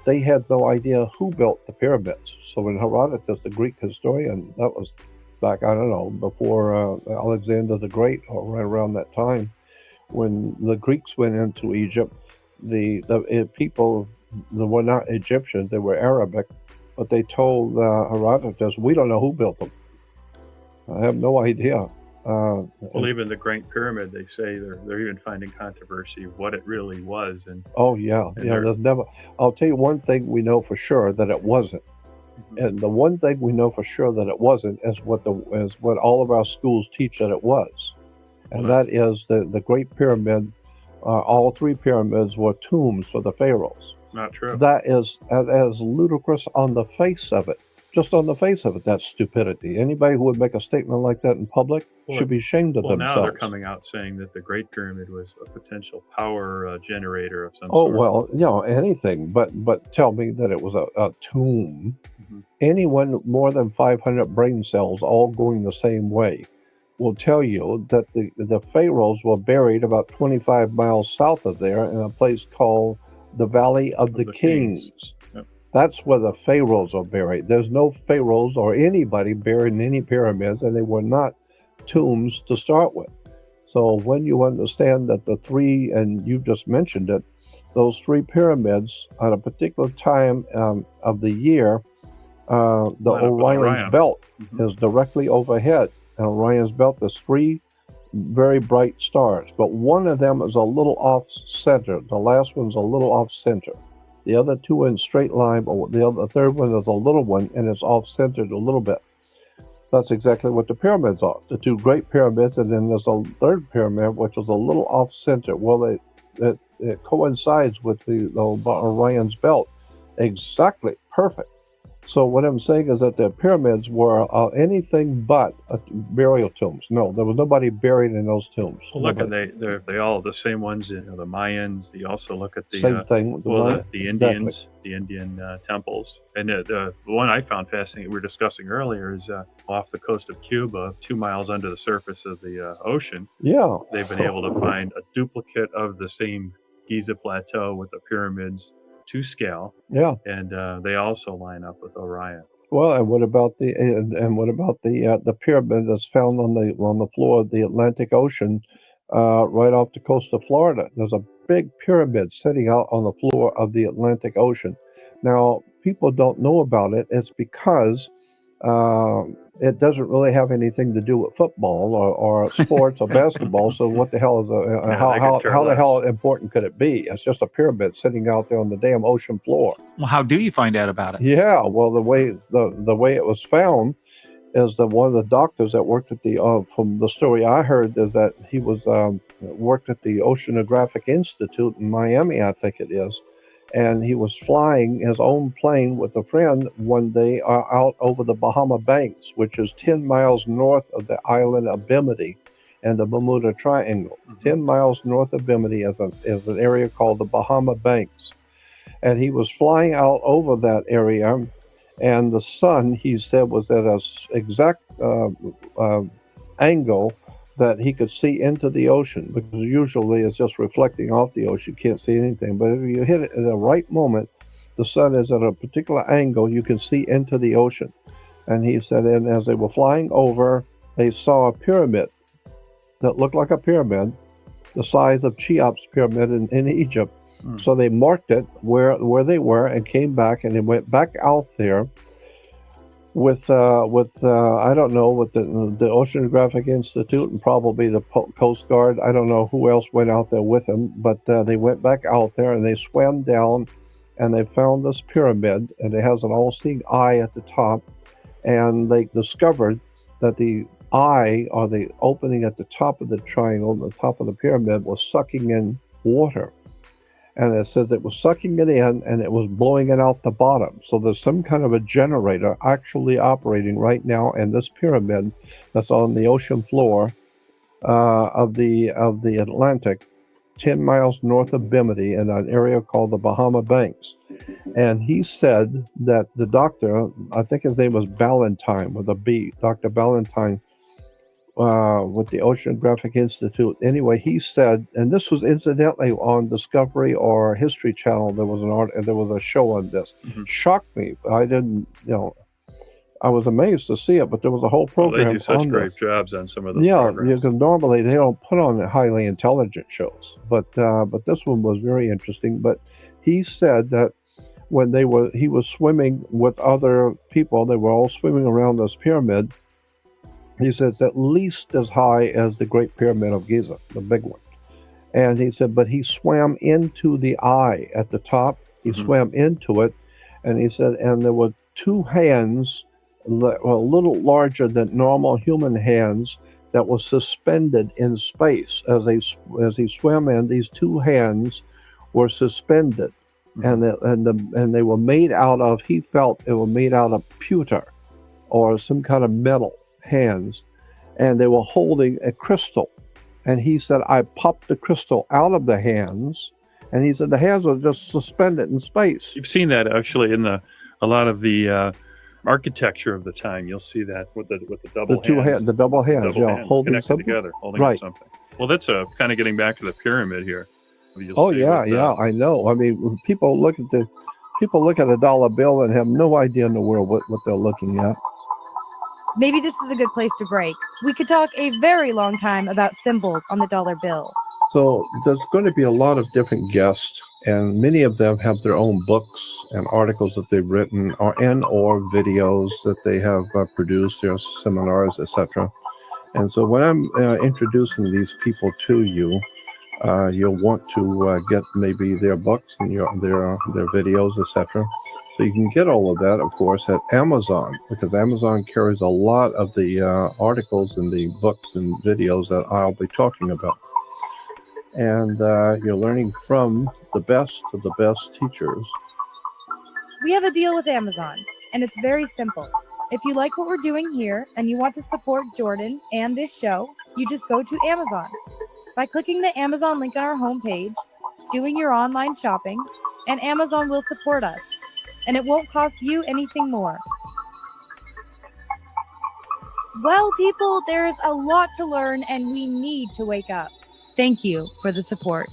they had no idea who built the pyramids. So when Herodotus, the Greek historian, that was back, I don't know, before Alexander the Great, or right around that time, when the Greeks went into Egypt, the people that were not Egyptians, they were Arabic, but they told Herodotus, we don't know who built them. I have no idea. Well, even the Great Pyramid, they say they're even finding controversy of what it really was. And there's never. I'll tell you one thing we know for sure, that it wasn't. Mm-hmm. And the one thing we know for sure that it wasn't is what all of our schools teach that it was, and that is the Great Pyramid. All three pyramids were tombs for the pharaohs. Not true. That is ludicrous on the face of it. Just on the face of it, that's stupidity. Anybody who would make a statement like that in public should be ashamed of themselves. Now they're coming out saying that the Great Pyramid was a potential power generator of some sort. Oh, well, anything, but tell me that it was a tomb. Mm-hmm. Anyone more than 500 brain cells all going the same way will tell you that the pharaohs were buried about 25 miles south of there in a place called the Valley of the Kings. Yep. That's where the pharaohs are buried. There's no pharaohs or anybody buried in any pyramids, and they were not tombs to start with. So when you understand that the three, and you just mentioned it, those three pyramids at a particular time of the year, the Orion's belt is directly overhead. And Orion's belt, there's three very bright stars, but one of them is a little off center. The last one's a little off center. The other two are in straight line, but the third one is a little one, and it's off centered a little bit. That's exactly what the pyramids are. The two great pyramids, and then there's a third pyramid which is a little off center. Well, it coincides with the Orion's belt. Exactly, perfect. So what I'm saying is that the pyramids were anything but burial tombs. No, there was nobody buried in those tombs. Well, look, and they all the same ones. The Mayans. You also look at the same thing. The Indians, the Indian temples, and the one I found fascinating we were discussing earlier is off the coast of Cuba, 2 miles under the surface of the ocean. Yeah, they've been able to find a duplicate of the same Giza plateau with the pyramids to scale. Yeah, and they also line up with Orion. Well, and what about the pyramid that's found on the floor of the Atlantic Ocean, right off the coast of Florida? There's a big pyramid sitting out on the floor of the Atlantic Ocean. Now, people don't know about it. It's because it doesn't really have anything to do with football or sports or basketball. So what the hell is how the hell important could it be? It's just a pyramid sitting out there on the damn ocean floor. Well, how do you find out about it? Yeah, well, the way it was found is that one of the doctors that worked at the from the story I heard is that he was worked at the Oceanographic Institute in Miami, I think it is. And he was flying his own plane with a friend one day out over the Bahama Banks, which is 10 miles north of the island of Bimini and the Bermuda Triangle. 10 miles north of Bimini is an area called the Bahama Banks. And he was flying out over that area, and the sun, he said, was at an exact angle that he could see into the ocean, because usually it's just reflecting off the ocean. You can't see anything. But if you hit it at the right moment, the sun is at a particular angle, you can see into the ocean. And he said, and as they were flying over, they saw a pyramid that looked like a pyramid, the size of Cheops pyramid in Egypt. So they marked it where they were and came back, and they went back out there with I don't know, with the Oceanographic Institute and probably the Coast Guard. I don't know who else went out there with them, but they went back out there and they swam down and they found this pyramid, and it has an all-seeing eye at the top, and they discovered that the eye, or the opening at the top of the triangle, the top of the pyramid, was sucking in water. and it says it was sucking it in and it was blowing it out the bottom. So there's some kind of a generator actually operating right now in this pyramid that's on the ocean floor of the Atlantic, 10 miles north of Bimini in an area called the Bahama Banks. And he said that the doctor, I think his name was Ballantyne with a B, Dr. Ballantyne, with the Oceanographic Institute. Anyway, he said, and this was incidentally on Discovery or History Channel. There was a show on this. Shocked me. I didn't, I was amazed to see it, but there was a whole program. They do such great jobs on some of those programs. Because normally they don't put on highly intelligent shows, but this one was very interesting. But he said that when he was swimming with other people, they were all swimming around this pyramid. He says at least as high as the Great Pyramid of Giza, the big one. And he said, but he swam into the eye at the top. He swam into it, and he said, and there were two hands, a little larger than normal human hands, that was suspended in space as he swam in. These two hands were suspended, and they were made out of. He felt they were made out of pewter, or some kind of metal hands, and they were holding a crystal. And he said, I popped the crystal out of the hands, and he said the hands are just suspended in space. You've seen that actually in a lot of the architecture of the time. You'll see that with the double hands. The double hands, holding connected something together, holding something. Well, that's kind of getting back to the pyramid here. I know. I mean, when people look at a dollar bill and have no idea in the world what they're looking at. Maybe this is a good place to break. We could talk a very long time about symbols on the dollar bill. So there's going to be a lot of different guests, and many of them have their own books and articles that they've written, or videos that they have produced, their seminars, etc. And so when I'm introducing these people to you, you'll want to get maybe their books and their videos, etc. So you can get all of that, of course, at Amazon, because Amazon carries a lot of the articles and the books and videos that I'll be talking about. And you're learning from the best of the best teachers. We have a deal with Amazon, and it's very simple. If you like what we're doing here and you want to support Jordan and this show, you just go to Amazon. By clicking the Amazon link on our homepage, doing your online shopping, and Amazon will support us. And it won't cost you anything more. Well, people, there's a lot to learn and we need to wake up. Thank you for the support.